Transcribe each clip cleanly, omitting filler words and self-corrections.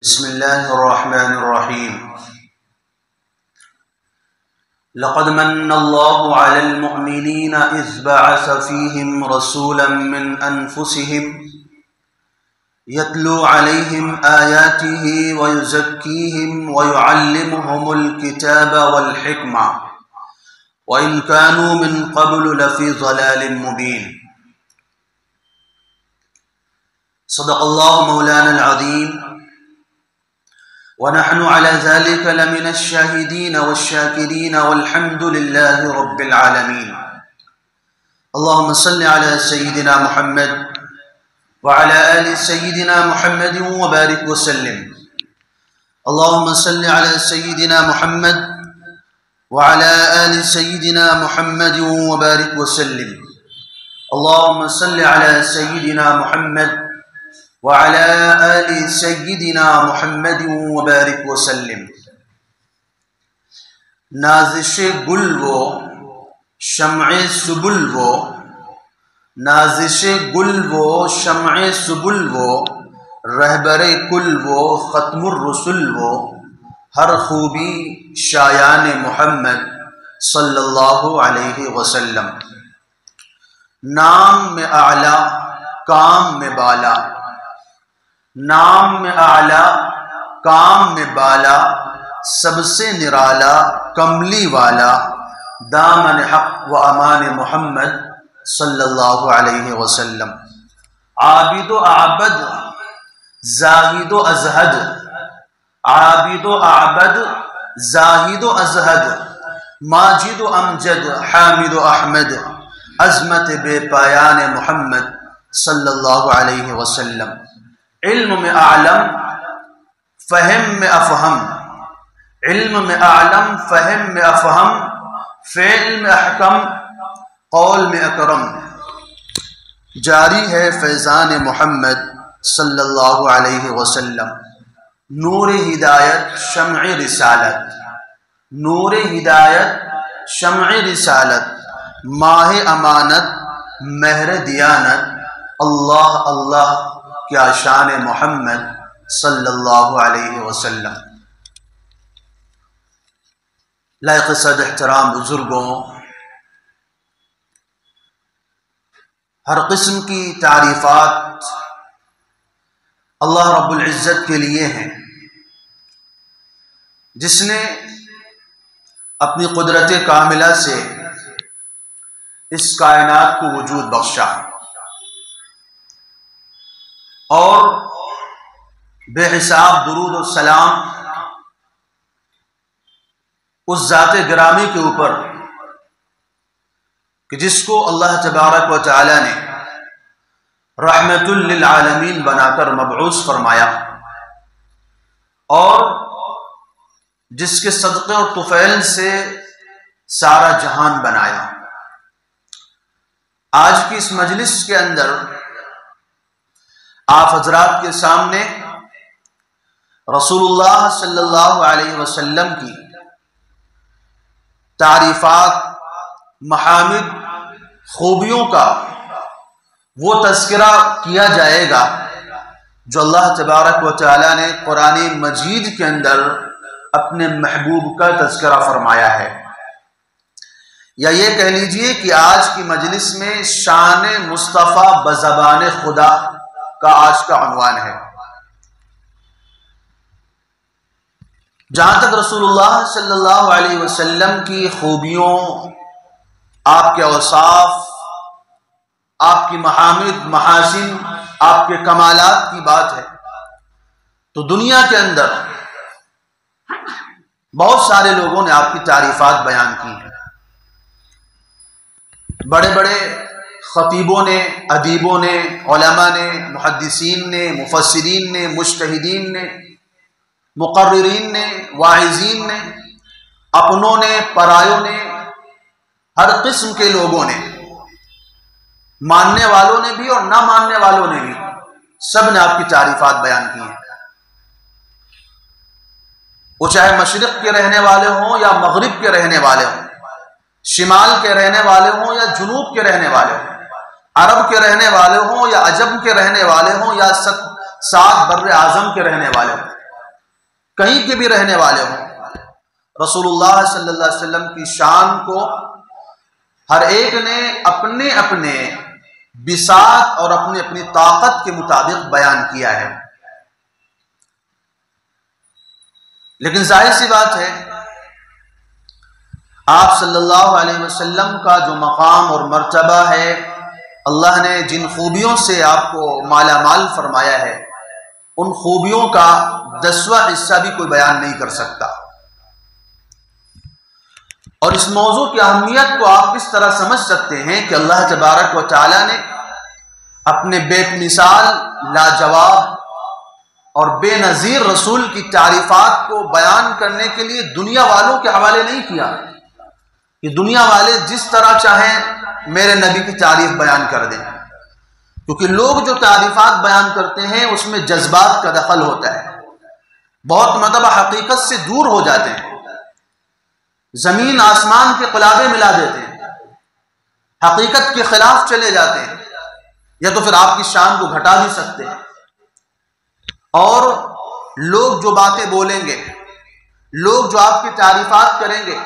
بسم الله الرحمن الرحيم. لقد من الله على المؤمنين إذ بعث فيهم رسولا من أنفسهم يتلو عليهم آياته ويزكيهم ويعلمهم الكتاب والحكمة وإن كانوا من قبل لفي ضلال مبين. صدق الله مولانا العظيم ونحن على ذلك لمن الشاهدين والشاكرين والحمد لله رب العالمين. اللهم صل على سيدنا محمد وعلى آل سيدنا محمد وبارك وسلم. اللهم صل على سيدنا محمد وعلى آل سيدنا محمد وبارك وسلم. اللهم صل على سيدنا محمد وعلى آل سيدنا محمد وبارك وسلم. نازش گل وہ شمع سبل وہ، نازش گل وہ شمع سبل وہ، رہبر کل وہ ختم الرسل وہ، ہر خوبی شایان محمد صلی اللہ علیہ وسلم. نام میں اعلیٰ کام میں بالا، نام میں اعلیٰ کام میں بالا، سب سے نرالا کملی والا، دامن حق و امان محمد صلی اللہ علیہ وسلم. عابد و اعبد زاہد و ازہد، عابد و اعبد زاہد و ازہد، ماجد و امجد حامد و احمد، عظمت بے پایان محمد صلی اللہ علیہ وسلم. علم میں اعلم فہم میں افہم، علم میں اعلم فہم میں افہم، فعل میں احکم قول میں اکرم. جاری ہے فیضان محمد صلی اللہ علیہ وسلم. نور ہدایت شمع رسالت، نور ہدایت شمع رسالت، ماہ امانت مہر دیانت. اللہ اللہ کیا شان محمد صلی اللہ علیہ وسلم. لائق صد احترام بزرگوں، ہر قسم کی تعریفات اللہ رب العزت کے لیے ہیں، جس نے اپنی قدرت کاملہ سے اس کائنات کو وجود بخشا اور بے حساب درود و سلام اس ذات گرامی کے اوپر کہ جس کو اللہ تبارک و تعالی نے رحمت للعالمین بنا کر مبعوث فرمایا اور جس کے صدقے اور طفیل سے سارا جہان بنایا. آج کی اس مجلس کے اندر آپ حضرات کے سامنے رسول اللہ صلی اللہ علیہ وسلم کی تعریفات، محامد، خوبیوں کا وہ تذکرہ کیا جائے گا جو اللہ تبارک و تعالی نے قرآن مجید کے اندر اپنے محبوب کا تذکرہ فرمایا ہے. یا یہ کہہ لیجئے کہ آج کی مجلس میں شان مصطفیٰ بزبان خدا کا آج کا عنوان ہے. جہاں تک رسول اللہ صلی اللہ علیہ وسلم کی خوبیوں، آپ کے اوصاف، آپ کی محامد، محاسن، آپ کے کمالات کی بات ہے تو دنیا کے اندر بہت سارے لوگوں نے آپ کی تعریفات بیان کی ہیں. بڑے بڑے خطیبوں نے، ادیبوں نے، علماء نے، محدثین نے، مفسرین نے، مجتہدین نے، مقررین نے، واعظین نے، اپنوں نے، پرایوں نے، ہر قسم کے لوگوں نے، ماننے والوں نے بھی اور نہ ماننے والوں نے بھی، سب نے آپ کی تعریفات بیان کی ہیں. وہ چاہے مشرق کے رہنے والے ہوں یا مغرب کے رہنے والے ہوں، شمال کے رہنے والے ہوں یا جنوب کے رہنے والے ہوں، عرب کے رہنے والے ہوں یا عجم کے رہنے والے ہوں یا 7 بر اعظم کے رہنے والے ہوں، کہیں کے بھی رہنے والے ہوں، رسول اللہ صلی اللہ علیہ وسلم کی شان کو ہر ایک نے اپنے اپنے بساط اور اپنی اپنی طاقت کے مطابق بیان کیا ہے۔ لیکن ظاہر سی بات ہے، آپ صلی اللہ علیہ وسلم کا جو مقام اور مرتبہ ہے، اللہ نے جن خوبیوں سے آپ کو مالا مال فرمایا ہے، ان خوبیوں کا 10واں حصہ بھی کوئی بیان نہیں کر سکتا۔ اور اس موضوع کی اہمیت کو آپ کس طرح سمجھ سکتے ہیں کہ اللہ تبارک و تعالی نے اپنے بے مثال، لاجواب اور بے نظیر رسول کی تعریفات کو بیان کرنے کے لیے دنیا والوں کے حوالے نہیں کیا کہ دنیا والے جس طرح چاہیں میرے نبی کی تعریف بیان کر دیں، کیونکہ لوگ جو تعریفات بیان کرتے ہیں اس میں جذبات کا دخل ہوتا ہے، بہت مرتبہ حقیقت سے دور ہو جاتے ہیں، زمین آسمان کے قلابے ملا دیتے ہیں، حقیقت کے خلاف چلے جاتے ہیں، یا تو پھر آپ کی شان کو گھٹا بھی سکتے ہیں۔ اور لوگ جو باتیں بولیں گے، لوگ جو آپ کی تعریفات کریں گے،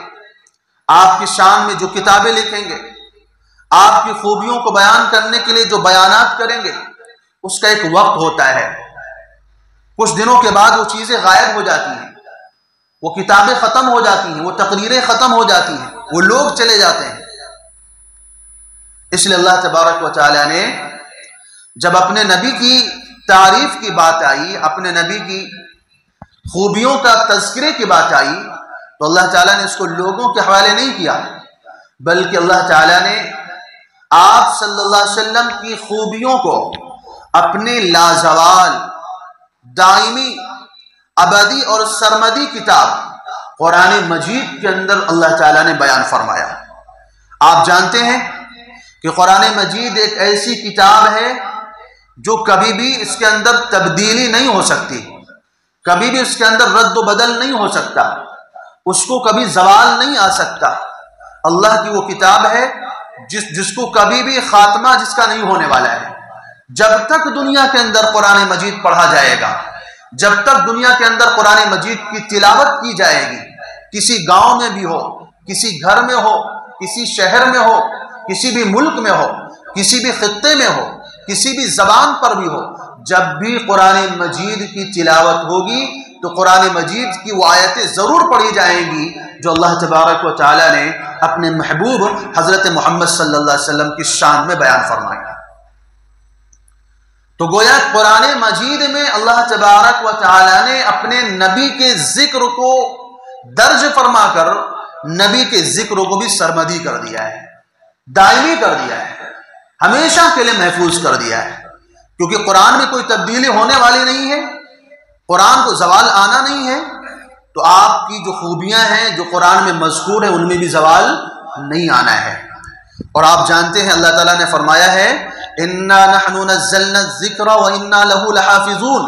آپ کی شان میں جو کتابیں لکھیں گے، آپ کی خوبیوں کو بیان کرنے کے لیے جو بیانات کریں گے، اس کا ایک وقت ہوتا ہے، کچھ دنوں کے بعد وہ چیزیں غائب ہو جاتی ہیں، وہ کتابیں ختم ہو جاتی ہیں، وہ تقریریں ختم ہو جاتی ہیں، وہ لوگ چلے جاتے ہیں۔ اس لیے اللہ تبارک و تعالی نے جب اپنے نبی کی تعریف کی بات آئی، اپنے نبی کی خوبیوں کا تذکرے کی بات آئی، تو اللہ تعالیٰ نے اس کو لوگوں کے حوالے نہیں کیا، بلکہ اللہ تعالیٰ نے آپ صلی اللہ علیہ وسلم کی خوبیوں کو اپنے لازوال، دائمی، ابدی اور سرمدی کتاب قرآن مجید کے اندر اللہ تعالیٰ نے بیان فرمایا۔ آپ جانتے ہیں کہ قرآن مجید ایک ایسی کتاب ہے جو کبھی بھی اس کے اندر تبدیلی نہیں ہو سکتی، کبھی بھی اس کے اندر رد و بدل نہیں ہو سکتا، اس کو کبھی زوال نہیں آ سکتا۔ اللہ کی وہ کتاب ہے جس کو کبھی بھی خاتمہ جس کا نہیں ہونے والا ہے۔ جب تک دنیا کے اندر قرآن مجید پڑھا جائے گا، جب تک دنیا کے اندر قرآن مجید کی تلاوت کی جائے گی، کسی گاؤں میں بھی ہو، کسی گھر میں ہو، کسی شہر میں ہو، کسی بھی ملک میں ہو، کسی بھی خطے میں ہو، کسی بھی زبان پر بھی ہو، جب بھی قرآن مجید کی تلاوت ہوگی تو قرآن مجید کی وہ آیتیں ضرور پڑھی جائیں گی جو اللہ تبارک و تعالی نے اپنے محبوب حضرت محمد صلی اللہ علیہ وسلم کی شان میں بیان فرمائی۔ تو گویا قرآن مجید میں اللہ تبارک و تعالی نے اپنے نبی کے ذکر کو درج فرما کر نبی کے ذکر کو بھی سرمدی کر دیا ہے، دائمی کر دیا ہے، ہمیشہ کے لیے محفوظ کر دیا ہے، کیونکہ قرآن میں کوئی تبدیلی ہونے والی نہیں ہے، قرآن کو زوال آنا نہیں ہے، تو آپ کی جو خوبیاں ہیں جو قرآن میں مذکور ہیں ان میں بھی زوال نہیں آنا ہے۔ اور آپ جانتے ہیں اللہ تعالیٰ نے فرمایا ہے اِنَّا نَحْنُ نَزَّلْنَا الذِّكْرَ وَإِنَّا لَهُ لَحَافِظُونَ،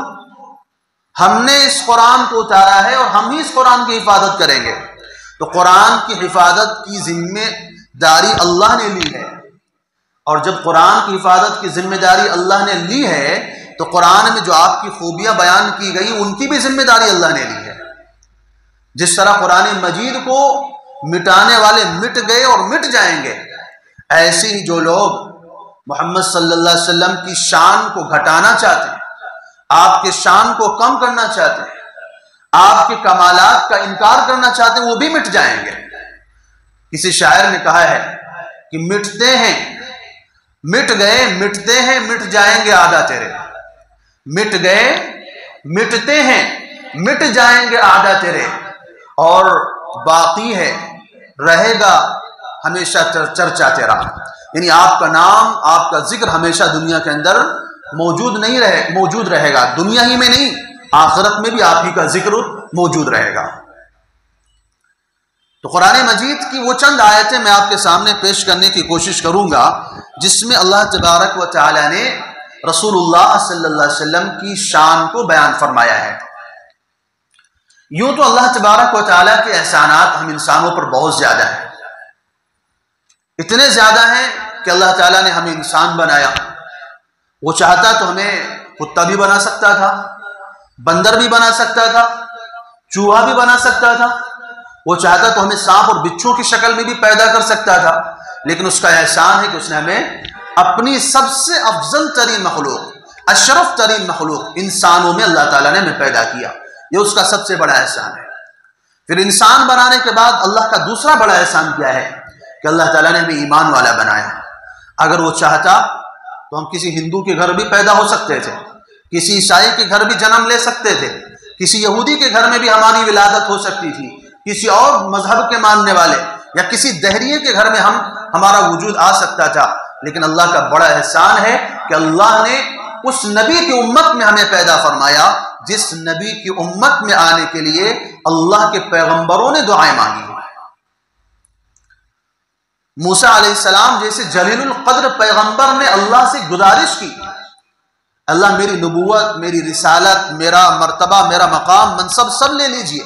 ہم نے اس قرآن کو اتارا ہے اور ہم ہی اس قرآن کی حفاظت کریں گے۔ تو قرآن کی حفاظت کی ذمہ داری اللہ نے لی ہے، اور جب قرآن کی حفاظت کی ذمہ داری اللہ نے لی ہے تو قرآن میں جو آپ کی خوبیاں بیان کی گئی ان کی بھی ذمہ داری اللہ نے لی ہے۔ جس طرح قرآن مجید کو مٹانے والے مٹ گئے اور مٹ جائیں گے، ایسے ہی جو لوگ محمد صلی اللہ علیہ وسلم کی شان کو گھٹانا چاہتے ہیں، آپ کے شان کو کم کرنا چاہتے ہیں، آپ کے کمالات کا انکار کرنا چاہتے ہیں، وہ بھی مٹ جائیں گے۔ کسی شاعر نے کہا ہے کہ مٹتے ہیں، مٹ گئے، مٹتے ہیں، مٹ جائیں گے آدھا تیرے، مٹ گئے، مٹتے ہیں، مٹ جائیں گے آدھا تیرے، اور باقی ہے رہے گا ہمیشہ چرچا تیرا، یعنی آپ کا نام، آپ کا ذکر ہمیشہ دنیا کے اندر موجود رہے گا، دنیا ہی میں نہیں آخرت میں بھی آپ ہی کا ذکر موجود رہے گا۔ تو قرآن مجید کی وہ چند آیتیں میں آپ کے سامنے پیش کرنے کی کوشش کروں گا جس میں اللہ تبارک و تعالی نے رسول اللہ صلی اللہ علیہ وسلم کی شان کو بیان فرمایا ہے۔ یوں تو اللہ تبارک و تعالیٰ کے احسانات ہم انسانوں پر بہت زیادہ ہیں، اتنے زیادہ ہیں کہ اللہ تعالیٰ نے ہمیں انسان بنایا، وہ چاہتا تو ہمیں کتا بھی بنا سکتا تھا، بندر بھی بنا سکتا تھا، چوہا بھی بنا سکتا تھا، وہ چاہتا تو ہمیں سانپ اور بچھو کی شکل میں بھی پیدا کر سکتا تھا، لیکن اس کا احسان ہے کہ اس نے ہمیں اپنی سب سے افضل ترین مخلوق، اشرف ترین مخلوق انسانوں میں اللہ تعالیٰ نے ہمیں پیدا کیا، یہ اس کا سب سے بڑا احسان ہے۔ پھر انسان بنانے کے بعد اللہ کا دوسرا بڑا احسان کیا ہے کہ اللہ تعالیٰ نے ہمیں ایمان والا بنایا۔ اگر وہ چاہتا تو ہم کسی ہندو کے گھر بھی پیدا ہو سکتے تھے، کسی عیسائی کے گھر بھی جنم لے سکتے تھے، کسی یہودی کے گھر میں بھی ہماری ولادت ہو سکتی تھی، کسی اور مذہب کے ماننے والے یا کسی دہریے کے گھر میں ہمارا وجود آ سکتا تھا، لیکن اللہ کا بڑا احسان ہے کہ اللہ نے اس نبی کی امت میں ہمیں پیدا فرمایا جس نبی کی امت میں آنے کے لیے اللہ کے پیغمبروں نے دعائیں مانگی۔ موسیٰ علیہ السلام جیسے جلیل القدر پیغمبر نے اللہ سے گزارش کی، اللہ میری نبوت، میری رسالت، میرا مرتبہ، میرا مقام، منصب سب لے لیجئے،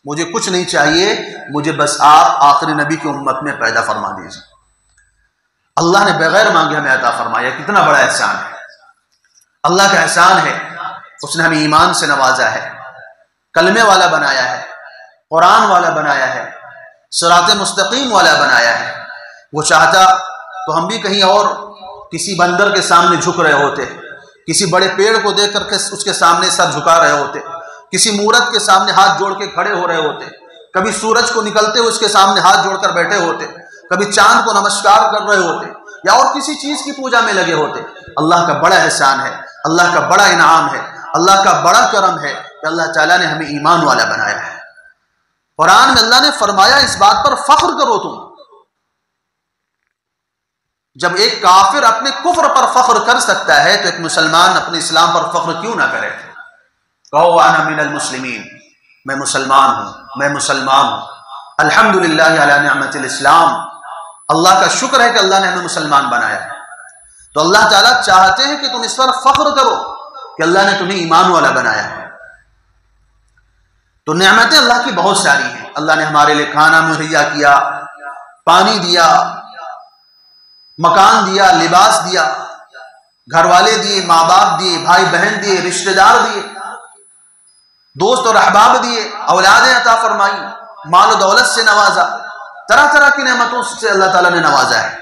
مجھے کچھ نہیں چاہیے، مجھے بس آپ آخری نبی کی امت میں پیدا فرما دیجئے۔ اللہ نے بغیر مانگے ہمیں عطا فرمایا، کتنا بڑا احسان ہے۔ اللہ کا احسان ہے، اس نے ہمیں ایمان سے نوازا ہے، کلمے والا بنایا ہے، قرآن والا بنایا ہے، صراط مستقیم والا بنایا ہے۔ وہ چاہتا تو ہم بھی کہیں اور کسی بندر کے سامنے جھک رہے ہوتے، کسی بڑے پیڑ کو دیکھ کر کے اس کے سامنے سر جھکا رہے ہوتے، کسی مورت کے سامنے ہاتھ جوڑ کے کھڑے ہو رہے ہوتے، کبھی سورج کو نکلتے ہوئے اس کے سامنے ہاتھ جوڑ کر بیٹھے ہوتے، کبھی چاند کو نمسکار کر رہے ہوتے، یا اور کسی چیز کی پوجا میں لگے ہوتے۔ اللہ کا بڑا احسان ہے، اللہ کا بڑا انعام ہے، اللہ کا بڑا کرم ہے کہ اللہ تعالیٰ نے ہمیں ایمان والا بنایا ہے۔ قرآن میں اللہ نے فرمایا اس بات پر فخر کرو تم۔ جب ایک کافر اپنے کفر پر فخر کر سکتا ہے تو ایک مسلمان اپنے اسلام پر فخر کیوں نہ کرے؟ کہو انا من المسلمین، میں مسلمان ہوں، میں مسلمان ہوں، الحمدللہ علی نعمت الاسلام، اللہ کا شکر ہے کہ اللہ نے ہمیں مسلمان بنایا ہے۔ تو اللہ تعالیٰ چاہتے ہیں کہ تم اس پر فخر کرو کہ اللہ نے تمہیں ایمان والا بنایا ہے۔ تو نعمتیں اللہ کی بہت ساری ہیں، اللہ نے ہمارے لیے کھانا مہیا کیا، پانی دیا، مکان دیا، لباس دیا، گھر والے دیے، ماں باپ دیے، بھائی بہن دیے، رشتہ دار دیے، دوست اور احباب دیے، اولادیں عطا فرمائی، مال و دولت سے نوازا، طرح طرح کی نعمتوں سے اللہ تعالیٰ نے نوازا ہے۔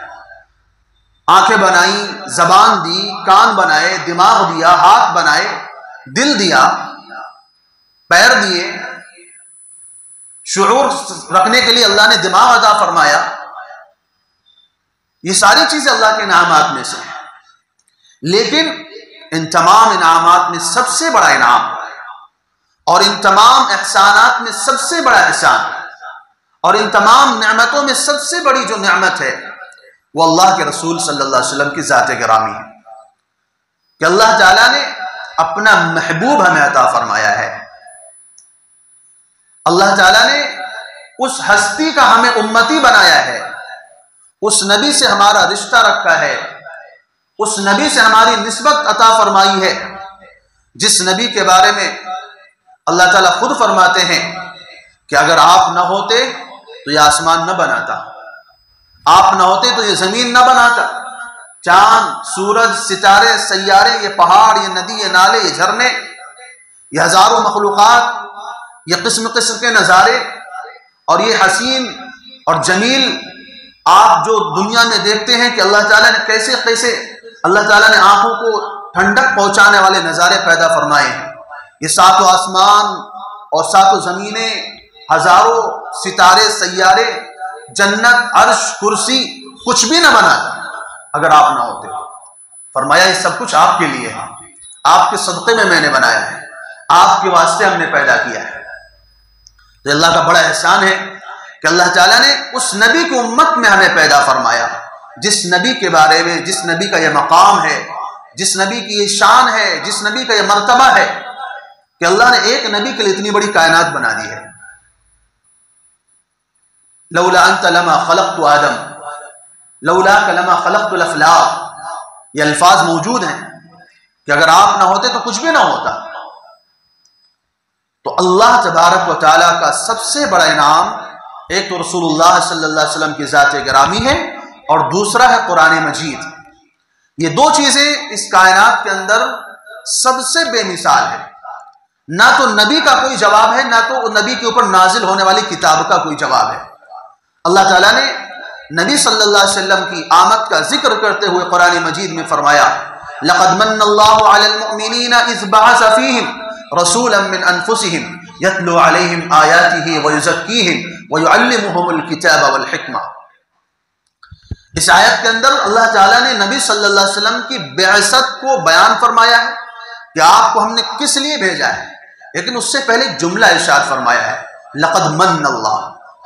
آنکھیں بنائی، زبان دی، کان بنائے، دماغ دیا، ہاتھ بنائے، دل دیا، پیر دیے، شعور رکھنے کے لیے اللہ نے دماغ عطا فرمایا۔ یہ ساری چیزیں اللہ کے انعامات میں سے ہیں، لیکن ان تمام انعامات میں سب سے بڑا انعام اور ان تمام احسانات میں سب سے بڑا احسان اور ان تمام نعمتوں میں سب سے بڑی جو نعمت ہے وہ اللہ کے رسول صلی اللہ علیہ وسلم کی ذات گرامی ہے کہ اللہ تعالیٰ نے اپنا محبوب ہمیں عطا فرمایا ہے۔ اللہ تعالیٰ نے اس ہستی کا ہمیں امتی بنایا ہے، اس نبی سے ہمارا رشتہ رکھا ہے، اس نبی سے ہماری نسبت عطا فرمائی ہے جس نبی کے بارے میں اللہ تعالیٰ خود فرماتے ہیں کہ اگر آپ نہ ہوتے تو یہ آسمان نہ بناتا، آپ نہ ہوتے تو یہ زمین نہ بناتا، چاند، سورج، ستارے، سیارے، یہ پہاڑ، یہ ندی، یہ نالے، یہ جھرنے، یہ ہزاروں مخلوقات، یہ قسم قسم کے نظارے اور یہ حسین اور جمیل آپ جو دنیا میں دیکھتے ہیں کہ اللہ تعالیٰ نے کیسے کیسے اللہ تعالیٰ نے آنکھوں کو ٹھنڈک پہنچانے والے نظارے پیدا فرمائے ہیں۔ یہ ساتوں آسمان اور ساتوں زمینیں، ہزاروں ستارے، سیارے، جنت، عرش، کرسی، کچھ بھی نہ بناتا اگر آپ نہ ہوتے۔ فرمایا یہ سب کچھ آپ کے لیے ہے، آپ کے صدقے میں نے بنایا ہے، آپ کے واسطے ہم نے پیدا کیا ہے۔ تو اللہ کا بڑا احسان ہے کہ اللہ تعالیٰ نے اس نبی کی امت میں ہمیں پیدا فرمایا، جس نبی کے بارے میں، جس نبی کا یہ مقام ہے، جس نبی کی یہ شان ہے، جس نبی کا یہ مرتبہ ہے کہ اللہ نے ایک نبی کے لیے اتنی بڑی کائنات بنا دی ہے۔ لولا انت لما خلقت آدم لولاک لما خلقت الافلاق، یہ الفاظ موجود ہیں کہ اگر آپ نہ ہوتے تو کچھ بھی نہ ہوتا۔ تو اللہ تبارک و تعالیٰ کا سب سے بڑا انعام ایک تو رسول اللہ صلی اللہ علیہ وسلم کی ذات گرامی ہے اور دوسرا ہے قرآن مجید۔ یہ دو چیزیں اس کائنات کے اندر سب سے بے مثال ہے۔ نہ تو نبی کا کوئی جواب ہے، نہ تو نبی کے اوپر نازل ہونے والی کتاب کا کوئی جواب ہے۔ اللہ تعالیٰ نے نبی صلی اللہ علیہ وسلم کی آمد کا ذکر کرتے ہوئے قرآن مجید میں فرمایا لَقَدْ مَنَّ اللَّهُ عَلَى الْمُؤْمِنِينَ إِذْ بَعَثَ فِيهِمْ رَسُولًا مِّنْ أَنفُسِهِمْ يَتْلُو عَلَيْهِمْ آيَاتِهِ وَيُزَكِّيهِمْ وَيُعَلِّمُهُمُ الْكِتَابَ وَالْحِكْمَةَ۔ اس آیت کے اندر اللہ تعالیٰ نے نبی صلی اللہ علیہ وسلم کی بعثت کو بیان فرمایا ہے کہ آپ کو ہم نے کس لیے بھیجا ہے، لیکن اس سے پہلے جملہ ارشاد فرمایا ہے لَقَدْ مَنَّ اللَّهُ،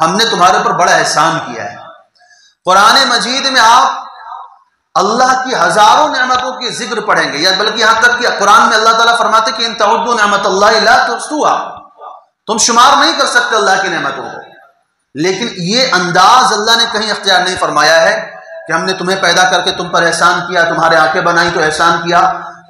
ہم نے تمہارے اوپر بڑا احسان کیا ہے۔ قرآن مجید میں آپ اللہ کی ہزاروں نعمتوں کی ذکر پڑھیں گے، یا بلکہ یہاں تک کہ قرآن میں اللہ تعالیٰ فرماتے کہ ان تعدوا نعمت اللہ لا تحصوها، تم شمار نہیں کر سکتے اللہ کی نعمتوں کو۔ لیکن یہ انداز اللہ نے کہیں اختیار نہیں فرمایا ہے کہ ہم نے تمہیں پیدا کر کے تم پر احسان کیا، تمہارے آنکھیں بنائی تو احسان کیا،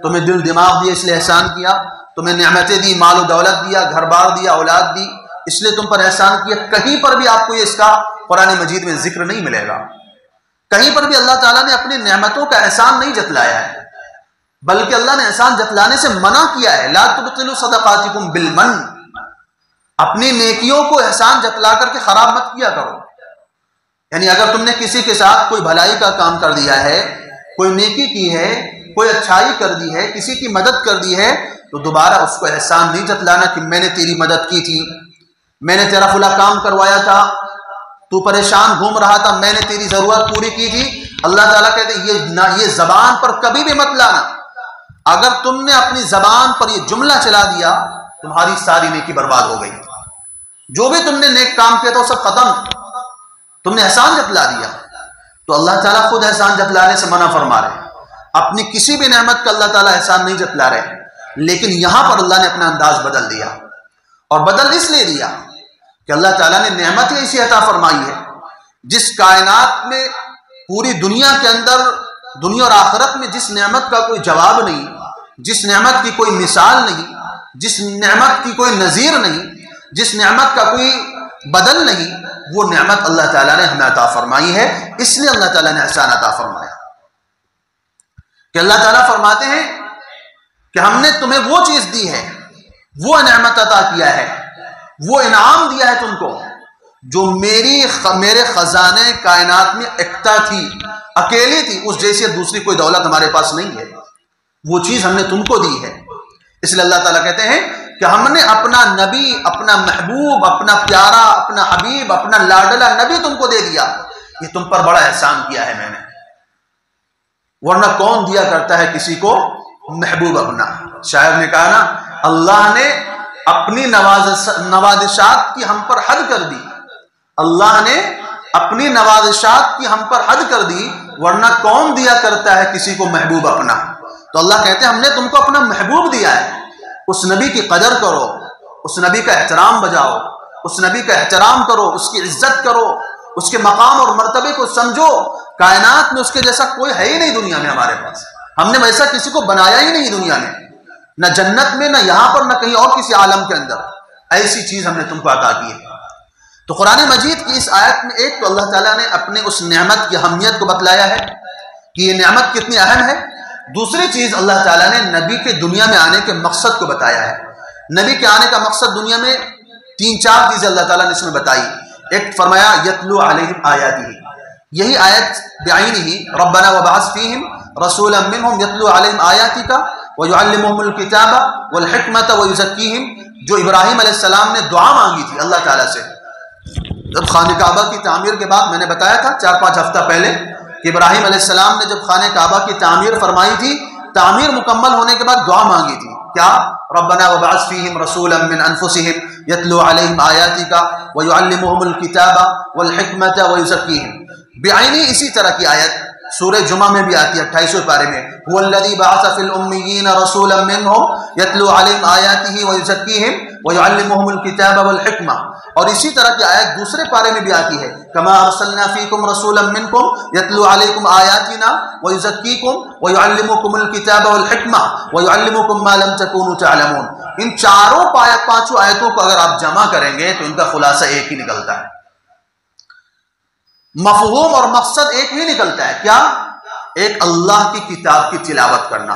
تمہیں دل دماغ دیا اس لیے احسان کیا، تمہیں نعمتیں دی، مال و دولت دیا، گھر بار دیا، اولاد دی، اس لیے تم پر احسان کیا۔ کہیں پر بھی آپ کو یہ اس کا قرآن مجید میں ذکر نہیں ملے گا۔ کہیں پر بھی اللہ تعالیٰ نے اپنی نعمتوں کا احسان نہیں جتلایا ہے، بلکہ اللہ نے احسان جتلانے سے منع کیا ہے لا تبطلوا صدقاتکم بالمن، اپنی نیکیوں کو احسان جتلا کر کے خراب مت کیا کرو۔ یعنی اگر تم نے کسی کے ساتھ کوئی بھلائی کا کام کر دیا ہے، کوئی نیکی کی ہے، کوئی اچھائی کر دی ہے، کسی کی مدد کر دی ہے، تو دوبارہ اس کو احسان نہیں جتلانا کہ میں نے تیری مدد کی تھی، میں نے تیرا فلاں کام کروایا تھا، تو پریشان گھوم رہا تھا، میں نے تیری ضرورت پوری کی تھی۔ اللہ تعالیٰ کہتے ہیں یہ زبان پر کبھی بھی مت لانا۔ اگر تم نے اپنی زبان پر یہ جملہ چلا دیا تمہاری ساری نیکی برباد ہو گئی، جو بھی تم نے نیک کام کیا تھا وہ سب ختم، تم نے احسان جتلا دیا۔ تو اللہ تعالیٰ خود احسان جتلانے سے منع فرما رہے ہیں، اپنی کسی بھی نعمت کا اللہ تعالیٰ احسان نہیں جتلا رہے، لیکن یہاں پر اللہ نے اپنا انداز بدل دیا، اور بدل اس لیے دیا کہ اللہ تعالیٰ نے نعمت ایسی عطا فرمائی ہے جس کائنات میں پوری دنیا کے اندر، دنیا اور آخرت میں جس نعمت کا کوئی جواب نہیں، جس نعمت کی کوئی مثال نہیں، جس نعمت کی کوئی نظیر نہیں، جس نعمت کا کوئی بدل نہیں، وہ نعمت اللہ تعالیٰ نے ہمیں عطا فرمائی ہے۔ اس لیے اللہ تعالیٰ نے احسان عطا فرمایا کہ اللہ تعالیٰ فرماتے ہیں کہ ہم نے تمہیں وہ چیز دی ہے، وہ نعمت عطا کیا ہے، وہ انعام دیا ہے تم کو جو میرے خزانے کائنات میں اکتا تھی، اکیلی تھی، اس جیسی دوسری کوئی دولت ہمارے پاس نہیں ہے، وہ چیز ہم نے تم کو دی ہے۔ اس لیے اللہ تعالیٰ کہتے ہیں کہ ہم نے اپنا نبی، اپنا محبوب، اپنا پیارا، اپنا حبیب، اپنا لاڈلا نبی تم کو دے دیا، یہ تم پر بڑا احسان کیا ہے میں نے۔ ورنہ کون دیا کرتا ہے کسی کو محبوب اپنا؟ شاعر نے کہا نا، اللہ نے اپنی نوازشات کی ہم پر حد کر دی، اللہ نے اپنی نوازشات کی ہم پر حد کر دی، ورنہ کون دیا کرتا ہے کسی کو محبوب اپنا؟ تو اللہ کہتے ہیں ہم نے تم کو اپنا محبوب دیا ہے، اس نبی کی قدر کرو، اس نبی کا احترام بجاؤ، اس نبی کا احترام کرو، اس کی عزت کرو، اس کے مقام اور مرتبے کو سمجھو۔ کائنات میں اس کے جیسا کوئی ہے ہی نہیں دنیا میں، ہمارے پاس ہم نے ویسا کسی کو بنایا ہی نہیں دنیا میں، نہ جنت میں، نہ یہاں پر، نہ کہیں اور کسی عالم کے اندر ایسی چیز ہم نے تم کو عطا کی ہے۔ تو قرآن مجید کی اس آیت میں ایک تو اللہ تعالیٰ نے اپنے اس نعمت کی اہمیت کو بتلایا ہے کہ یہ نعمت کتنی اہم ہے، دوسری چیز اللہ تعالیٰ نے نبی کے دنیا میں آنے کے مقصد کو بتایا ہے۔ نبی کے آنے کا مقصد دنیا میں 3-4 چیزیں اللہ تعالیٰ نے اس میں بتائی۔ ایک فرمایا یتلو علیہم آیاتہ، یہی آیت بعینہ، ربنا وبعث فیہم رسولا منہم یتلو علیہم آیاتک ویعلمہم الکتاب والحکمۃ ویزکیہم، جو ابراہیم علیہ السلام نے دعا مانگی تھی اللہ تعالیٰ سے جب خانہ کعبہ کی تعمیر کے بعد، میں نے بتایا تھا 4-5 ہفتہ پہلے کہ ابراہیم علیہ السلام نے جب خانہ کعبہ کی تعمیر فرمائی تھی، تعمیر مکمل ہونے کے بعد دعا مانگی تھی، کیا؟ ربنا وبعث فیہم رسولا من انفسہم یتلو علیہم آیاتک ویعلمہم الکتاب والحکمۃ ویزکیہم۔ بعینی اسی طرح کی آیت سورہ جمعہ میں بھی آتی ہے 28ویں پارے میں، هو الذی بعث فی الامیین رسولا منہم یتلو علیہم آیاتہ ویزکیہم ویعلمہم الکتاب والحکمہ۔ اور اسی طرح کی آیت دوسرے پارے میں بھی آتی ہے، کما ارسلنا فیکم رسولا منکم یتلو علیکم آیاتنا ویزکیکم ویعلمکم الکتاب والحکمہ ویعلمکم ما لم تکونوا تعلمون۔ ان چاروں پانچوں آیتوں کو اگر آپ جمع کریں گے تو ان کا خلاصہ ایک ہی نکلتا ہے، مفہوم اور مقصد ایک ہی نکلتا ہے، کیا؟ ایک اللہ کی کتاب کی تلاوت کرنا۔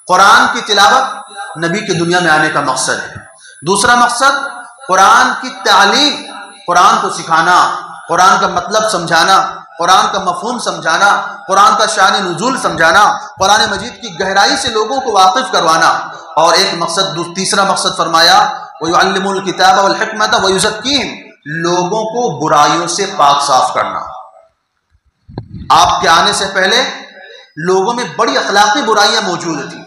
قرآن کی تلاوت نبی کی دنیا میں آنے کا مقصد ہے، دوسرا مقصد قرآن کی تعلیم، قرآن کو سکھانا، قرآن کا مطلب سمجھانا، قرآن کا مفہوم سمجھانا، قرآن کا شان نزول سمجھانا، قرآن مجید کی گہرائی سے لوگوں کو واقف کروانا۔ اور ایک مقصد، تیسرا مقصد فرمایا وَيُعَلِّمُ الْكِتَابَ وَالْحِكْمَةَ وَيُزَكِّيهِمْ، لوگوں کو برائیوں سے پاک صاف کرنا۔ آپ کے آنے سے پہلے لوگوں میں بڑی اخلاقی برائیاں موجود تھیں،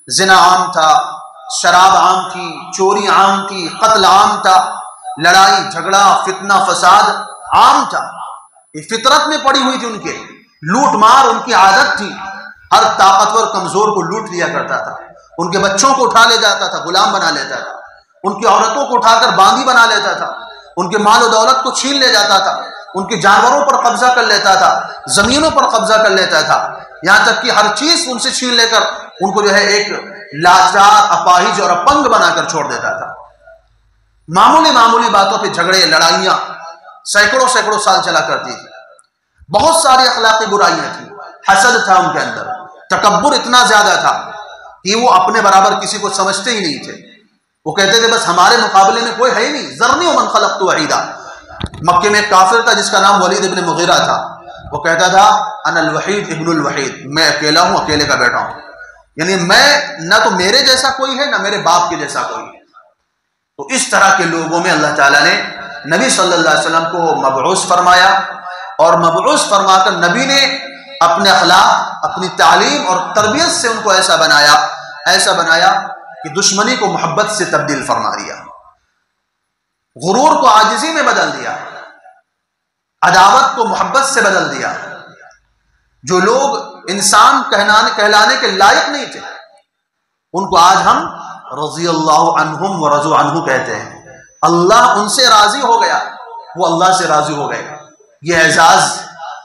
زنا عام تھا، شراب عام تھی، چوری عام تھی، قتل عام تھا، لڑائی جھگڑا فتنہ فساد عام تھا، یہ فطرت میں پڑی ہوئی تھی، ان کے لوٹ مار ان کی عادت تھی، ہر طاقتور کمزور کو لوٹ لیا کرتا تھا، ان کے بچوں کو اٹھا لے جاتا تھا، غلام بنا لیتا تھا، ان کی عورتوں کو اٹھا کر باندی بنا لیتا تھا، ان کے مال و دولت کو چھین لے جاتا تھا، ان کے جانوروں پر قبضہ کر لیتا تھا، زمینوں پر قبضہ کر لیتا تھا، یہاں تک کہ ہر چیز ان سے چھین لے کر ان کو جو ہے ایک لاچار، اپاہج اور اپنگ بنا کر چھوڑ دیتا تھا۔ معمولی باتوں پہ جھگڑے لڑائیاں سینکڑوں سال چلا کرتی تھی۔ بہت ساری اخلاقی برائیاں تھیں، حسد تھا ان کے اندر، تکبر اتنا زیادہ تھا کہ وہ اپنے برابر کسی کو سمجھتے ہی نہیں تھے، وہ کہتے تھے بس ہمارے مقابلے میں کوئی ہے ہی نہیں، ذرنی ومن خلقت وحیدا۔ مکے میں ایک کافر تھا جس کا نام ولید ابن مغیرہ تھا، وہ کہتا تھا انا الوحید ابن الوحید، میں اکیلا ہوں، اکیلے کا بیٹا ہوں، یعنی میں نہ تو میرے جیسا کوئی ہے نہ میرے باپ کے جیسا کوئی ہے۔ تو اس طرح کے لوگوں میں اللہ تعالیٰ نے نبی صلی اللہ علیہ وسلم کو مبعوث فرمایا، اور مبعوث فرما کر نبی نے اپنے اخلاق، اپنی تعلیم اور تربیت سے ان کو ایسا بنایا کہ دشمنی کو محبت سے تبدیل فرما دیا، غرور کو عاجزی میں بدل دیا، عداوت کو محبت سے بدل دیا۔ جو لوگ انسان کہلانے کے لائق نہیں تھے، ان کو آج ہم رضی اللہ عنہم ورضوا عنہ کہتے ہیں۔ اللہ ان سے راضی ہو گیا، وہ اللہ سے راضی ہو گئے۔ یہ اعزاز،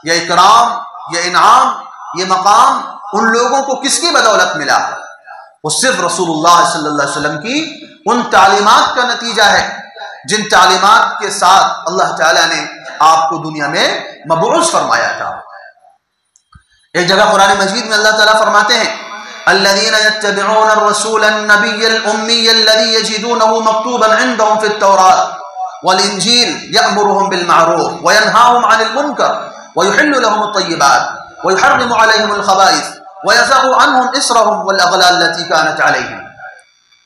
یہ اکرام، یہ انعام، یہ مقام ان لوگوں کو کس کی بدولت ملا؟ وہ صرف رسول اللہ صلی اللہ علیہ وسلم کی ان تعلیمات کا نتیجہ ہے جن تعلیمات کے ساتھ اللہ تعالیٰ نے آپ کو دنیا میں مبعوث فرمایا تھا۔ ایک جگہ قرآن مجید میں اللہ تعالیٰ فرماتے ہیں الذين يتبعون الرسول النبي الأمي الذي يجدونه مكتوبا عندهم في التوراة والإنجيل يأمرهم بالمعروف وينهاهم عن المنكر ويحل لهم الطيبات ويحرم عليهم الخبائث ويزغ عنهم إسرهم والأغلال التي كانت عليهم۔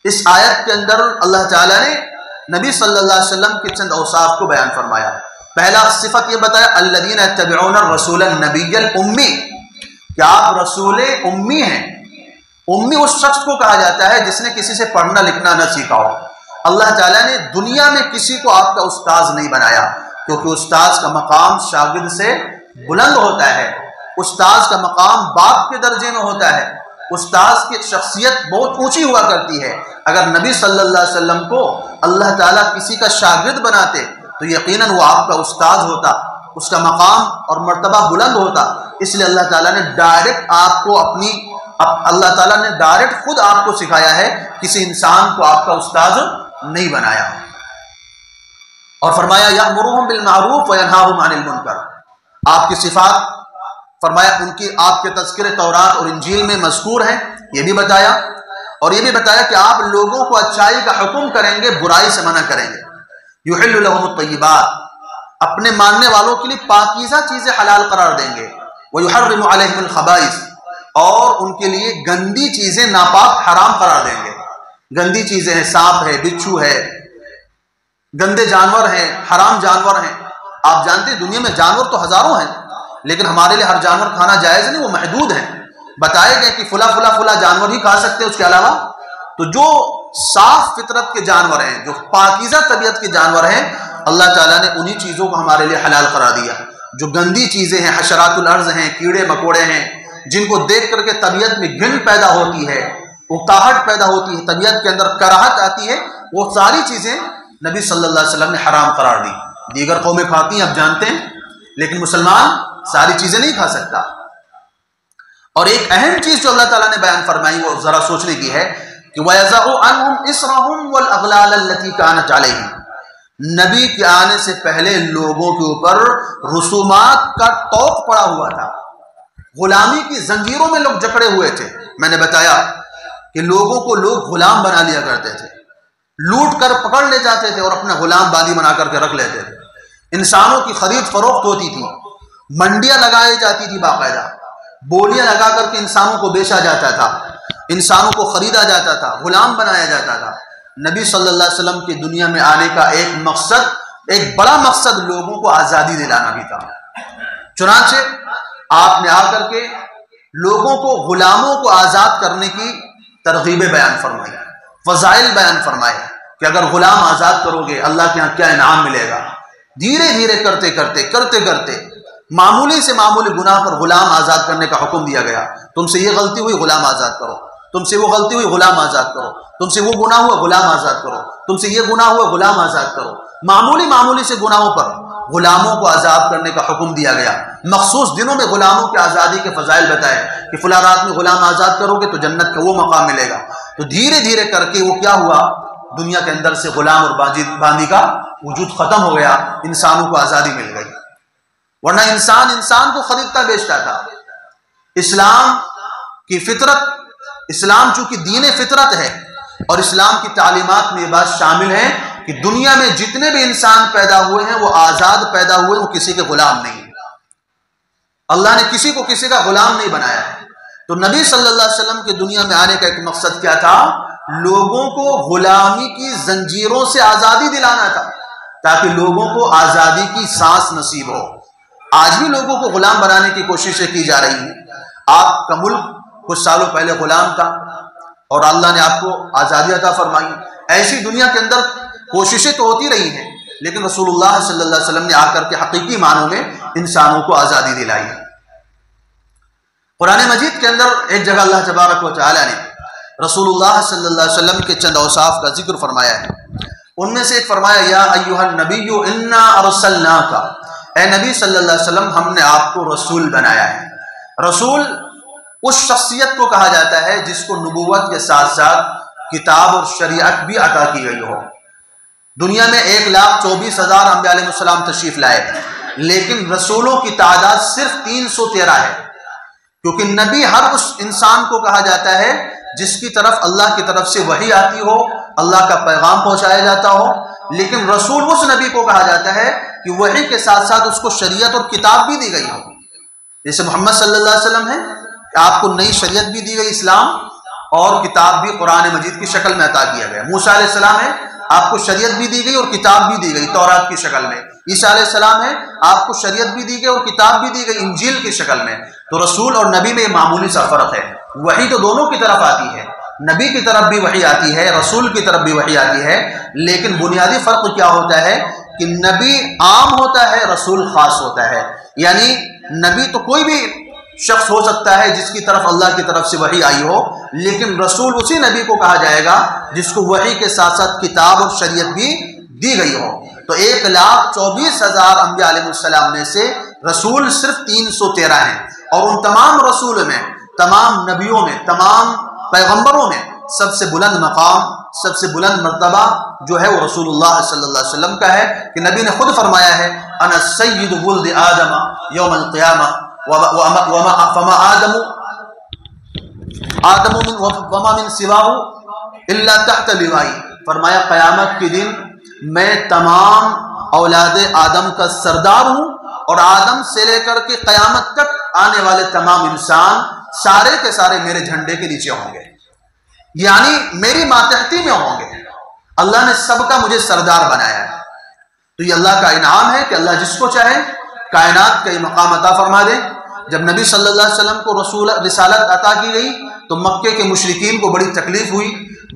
اس آیت کے اندر اللہ تعالیٰ نے نبی صلی اللہ علیہ وسلم کے چند اوصاف کو بیان فرمایا۔ پہلا صفت یہ بتایا الذين يتبعون الرسول النبي الأمي، کہ آپ رسول امی ہیں۔ امی اس شخص کو کہا جاتا ہے جس نے کسی سے پڑھنا لکھنا نہ سیکھا ہو۔ اللہ تعالیٰ نے دنیا میں کسی کو آپ کا استاذ نہیں بنایا، کیونکہ استاذ کا مقام شاگرد سے بلند ہوتا ہے، استاذ کا مقام باپ کے درجے میں ہوتا ہے، استاذ کی شخصیت بہت اونچی ہوا کرتی ہے۔ اگر نبی صلی اللہ علیہ وسلم کو اللہ تعالیٰ کسی کا شاگرد بناتے تو یقیناً وہ آپ کا استاذ ہوتا، اس کا مقام اور مرتبہ بلند ہوتا۔ اس لیے اللہ تعالیٰ نے ڈائریکٹ خود آپ کو سکھایا ہے، کسی انسان کو آپ کا استاذ نہیں بنایا۔ اور فرمایا یأمرهم بالمعروف وینہاهم عن المنکر، آپ کی صفات فرمایا ان کی آپ کے تذکرے تورات اور انجیل میں مذکور ہیں، یہ بھی بتایا، اور یہ بھی بتایا کہ آپ لوگوں کو اچھائی کا حکم کریں گے، برائی سے منع کریں گے۔ یحل لهم الطیبات، اپنے ماننے والوں کے لیے پاکیزہ چیزیں حلال قرار دیں گے، ویحرم علیہم الخبائث، اور ان کے لیے گندی چیزیں ناپاک حرام قرار دیں گے۔ گندی چیزیں ہیں، سانپ ہے، بچھو ہے، گندے جانور ہیں، حرام جانور ہیں۔ آپ جانتے ہیں دنیا میں جانور تو ہزاروں ہیں، لیکن ہمارے لیے ہر جانور کھانا جائز نہیں، وہ محدود ہیں۔ بتائے گئے کہ فلا جانور ہی کھا سکتے ہیں، اس کے علاوہ تو جو صاف فطرت کے جانور ہیں، جو پاکیزہ طبیعت کے جانور ہیں، اللہ تعالیٰ نے انہی چیزوں کو ہمارے لیے حلال قرار دیا۔ جو گندی چیزیں ہیں، حشرات الارض ہیں، کیڑے مکوڑے ہیں، جن کو دیکھ کر کے طبیعت میں گھن پیدا ہوتی ہے، اکتاہٹ پیدا ہوتی ہے، طبیعت کے اندر کراہت آتی ہے، وہ ساری چیزیں نبی صلی اللہ علیہ وسلم نے حرام قرار دی۔ دیگر قومیں کھاتی ہیں، آپ جانتے ہیں، لیکن مسلمان ساری چیزیں نہیں کھا سکتا۔ اور ایک اہم چیز جو اللہ تعالیٰ نے بیان فرمائی وہ ذرا سوچنے کی ہے کہ وَيَزَعُ عَنْهُمْ إِسْرَهُمْ وَالْأَغْلَالَ الَّتِي كَانَتْ عَلَيْهِمْ، نبی کے آنے سے پہلے لوگوں کے اوپر رسومات کا طوق پڑا ہوا تھا، غلامی کی زنجیروں میں لوگ جکڑے ہوئے تھے۔ میں نے بتایا کہ لوگوں کو لوگ غلام بنا لیا کرتے تھے، لوٹ کر پکڑ لے جاتے تھے اور اپنا غلام بانی بنا کر کے رکھ لیتے تھے۔ انسانوں کی خرید فروخت ہوتی تھی، منڈیاں لگائی جاتی تھی، باقاعدہ بولیاں لگا کر کے انسانوں کو بیچا جاتا تھا، انسانوں کو خریدا جاتا تھا، غلام بنایا جاتا تھا۔ نبی صلی اللہ علیہ وسلم کی دنیا میں آنے کا ایک بڑا مقصد لوگوں کو آزادی دلانا بھی تھا۔ چنانچہ آپ نے آ کر کے لوگوں کو، غلاموں کو آزاد کرنے کی ترغیبیں بیان فرمائی، فضائل بیان فرمائے کہ اگر غلام آزاد کرو گے اللہ کے یہاں کیا انعام ملے گا۔ دھیرے دھیرے کرتے کرتے معمولی سے معمولی گناہ پر غلام آزاد کرنے کا حکم دیا گیا۔ تم سے یہ غلطی ہوئی، غلام آزاد کرو، تم سے وہ غلطی ہوئی، غلام آزاد کرو، تم سے وہ گناہ ہوا، غلام آزاد کرو، تم سے یہ گناہ ہوا، غلام آزاد کرو۔ معمولی سے گناہوں پر غلاموں کو آزاد کرنے کا حکم دیا گیا۔ مخصوص دنوں میں غلاموں کی آزادی کے فضائل بتائے کہ فلاں رات میں غلام آزاد کرو گے تو جنت کا وہ مقام ملے گا۔ تو دھیرے دھیرے کر کے وہ کیا ہوا، دنیا کے اندر سے غلام اور باندی کا وجود ختم ہو گیا، انسانوں کو آزادی مل گئی۔ ورنہ انسان کو خریدتا بیچتا تھا۔ اسلام کی فطرت، اسلام چونکہ دین فطرت ہے اور اسلام کی تعلیمات میں یہ بات شامل ہے کہ دنیا میں جتنے بھی انسان پیدا ہوئے ہیں وہ آزاد پیدا ہوئے، وہ کسی کے غلام نہیں۔ اللہ نے کسی کو کسی کا غلام نہیں بنایا ہے۔ تو نبی صلی اللہ علیہ وسلم کے دنیا میں آنے کا ایک مقصد کیا تھا؟ لوگوں کو غلامی کی زنجیروں سے آزادی دلانا تھا، تاکہ لوگوں کو آزادی کی سانس نصیب ہو۔ آج بھی لوگوں کو غلام بنانے کی کوششیں کی جا رہی ہیں۔ آپ کا ملک کچھ سالوں پہلے غلام تھا اور اللہ نے آپ کو آزادی عطا فرمائی۔ ایسی دنیا کے اندر کوششیں تو ہوتی رہی ہیں، لیکن رسول اللہ صلی اللہ علیہ وسلم نے آ کر کے حقیقی معنوں میں انسانوں کو آزادی دلائی۔ قرآن مجید کے اندر ایک جگہ اللہ تبارک و تعالی نے رسول اللہ صلی اللہ علیہ وسلم کے چند اوصاف کا ذکر فرمایا ہے۔ ان میں سے ایک فرمایا، یا ایھا النبی انا ارسلناک، اے نبی صلی اللہ علیہ وسلم ہم نے آپ کو رسول بنایا ہے۔ رسول اس شخصیت کو کہا جاتا ہے جس کو نبوت کے ساتھ ساتھ کتاب اور شریعت بھی عطا کی گئی ہو۔ دنیا میں 1,24,000 انبیاء علیہ السلام تشریف لائے، لیکن رسولوں کی تعداد صرف 313 ہے، کیونکہ نبی ہر اس انسان کو کہا جاتا ہے جس کی طرف اللہ کی طرف سے وحی آتی ہو، اللہ کا پیغام پہنچایا جاتا ہو۔ لیکن رسول اس نبی کو کہا جاتا ہے کہ وحی کے ساتھ ساتھ اس کو شریعت اور کتاب بھی دی گئی ہو۔ جیسے محمد صلی اللہ علیہ وسلم ہے، آپ کو نئی شریعت بھی دی گئی اسلام، اور کتاب بھی قرآن مجید کی شکل میں عطا کیا گیا۔ موسیٰ علیہ السلام ہے، آپ کو شریعت بھی دی گئی اور کتاب بھی دی گئی تورات کی شکل میں۔ عیسیٰ علیہ السلام ہے، آپ کو شریعت بھی دی گئی اور کتاب بھی دی گئی انجیل کی شکل میں۔ تو رسول اور نبی میں معمولی سا فرق ہے۔ وحی تو دونوں کی طرف آتی ہے، نبی کی طرف بھی وحی آتی ہے، رسول کی طرف بھی وحی آتی ہے، لیکن بنیادی فرق کیا ہوتا ہے کہ نبی عام ہوتا ہے، رسول خاص ہوتا ہے۔ یعنی نبی تو کوئی بھی شخص ہو سکتا ہے جس کی طرف اللہ کی طرف سے وحی آئی ہو، لیکن رسول اسی نبی کو کہا جائے گا جس کو وحی کے ساتھ ساتھ کتاب اور شریعت بھی دی گئی ہو۔ تو 1,24,000 انبیاء علیہ السلام میں سے رسول صرف 313 ہیں، اور ان تمام رسول میں، تمام نبیوں میں، تمام پیغمبروں میں سب سے بلند مقام، سب سے بلند مرتبہ جو ہے وہ رسول اللہ صلی اللہ علیہ وسلم کا ہے، کہ نبی نے خود فرمایا ہے، انا سید ولد آدم یوم القیامہ فما وما من سواہ الا تحت لوائی۔ فرمایا قیامت کے دن میں تمام اولاد آدم کا سردار ہوں، اور آدم سے لے کر کے قیامت تک آنے والے تمام انسان سارے کے سارے میرے جھنڈے کے نیچے ہوں گے، یعنی میری ماتحتی میں ہوں گے۔ اللہ نے سب کا مجھے سردار بنایا ہے۔ تو یہ اللہ کا انعام ہے کہ اللہ جس کو چاہے کائنات کا یہ مقام عطا فرما دے۔ جب نبی صلی اللہ علیہ وسلم کو رسالت عطا کی گئی تو مکے کے مشرکین کو بڑی تکلیف ہوئی،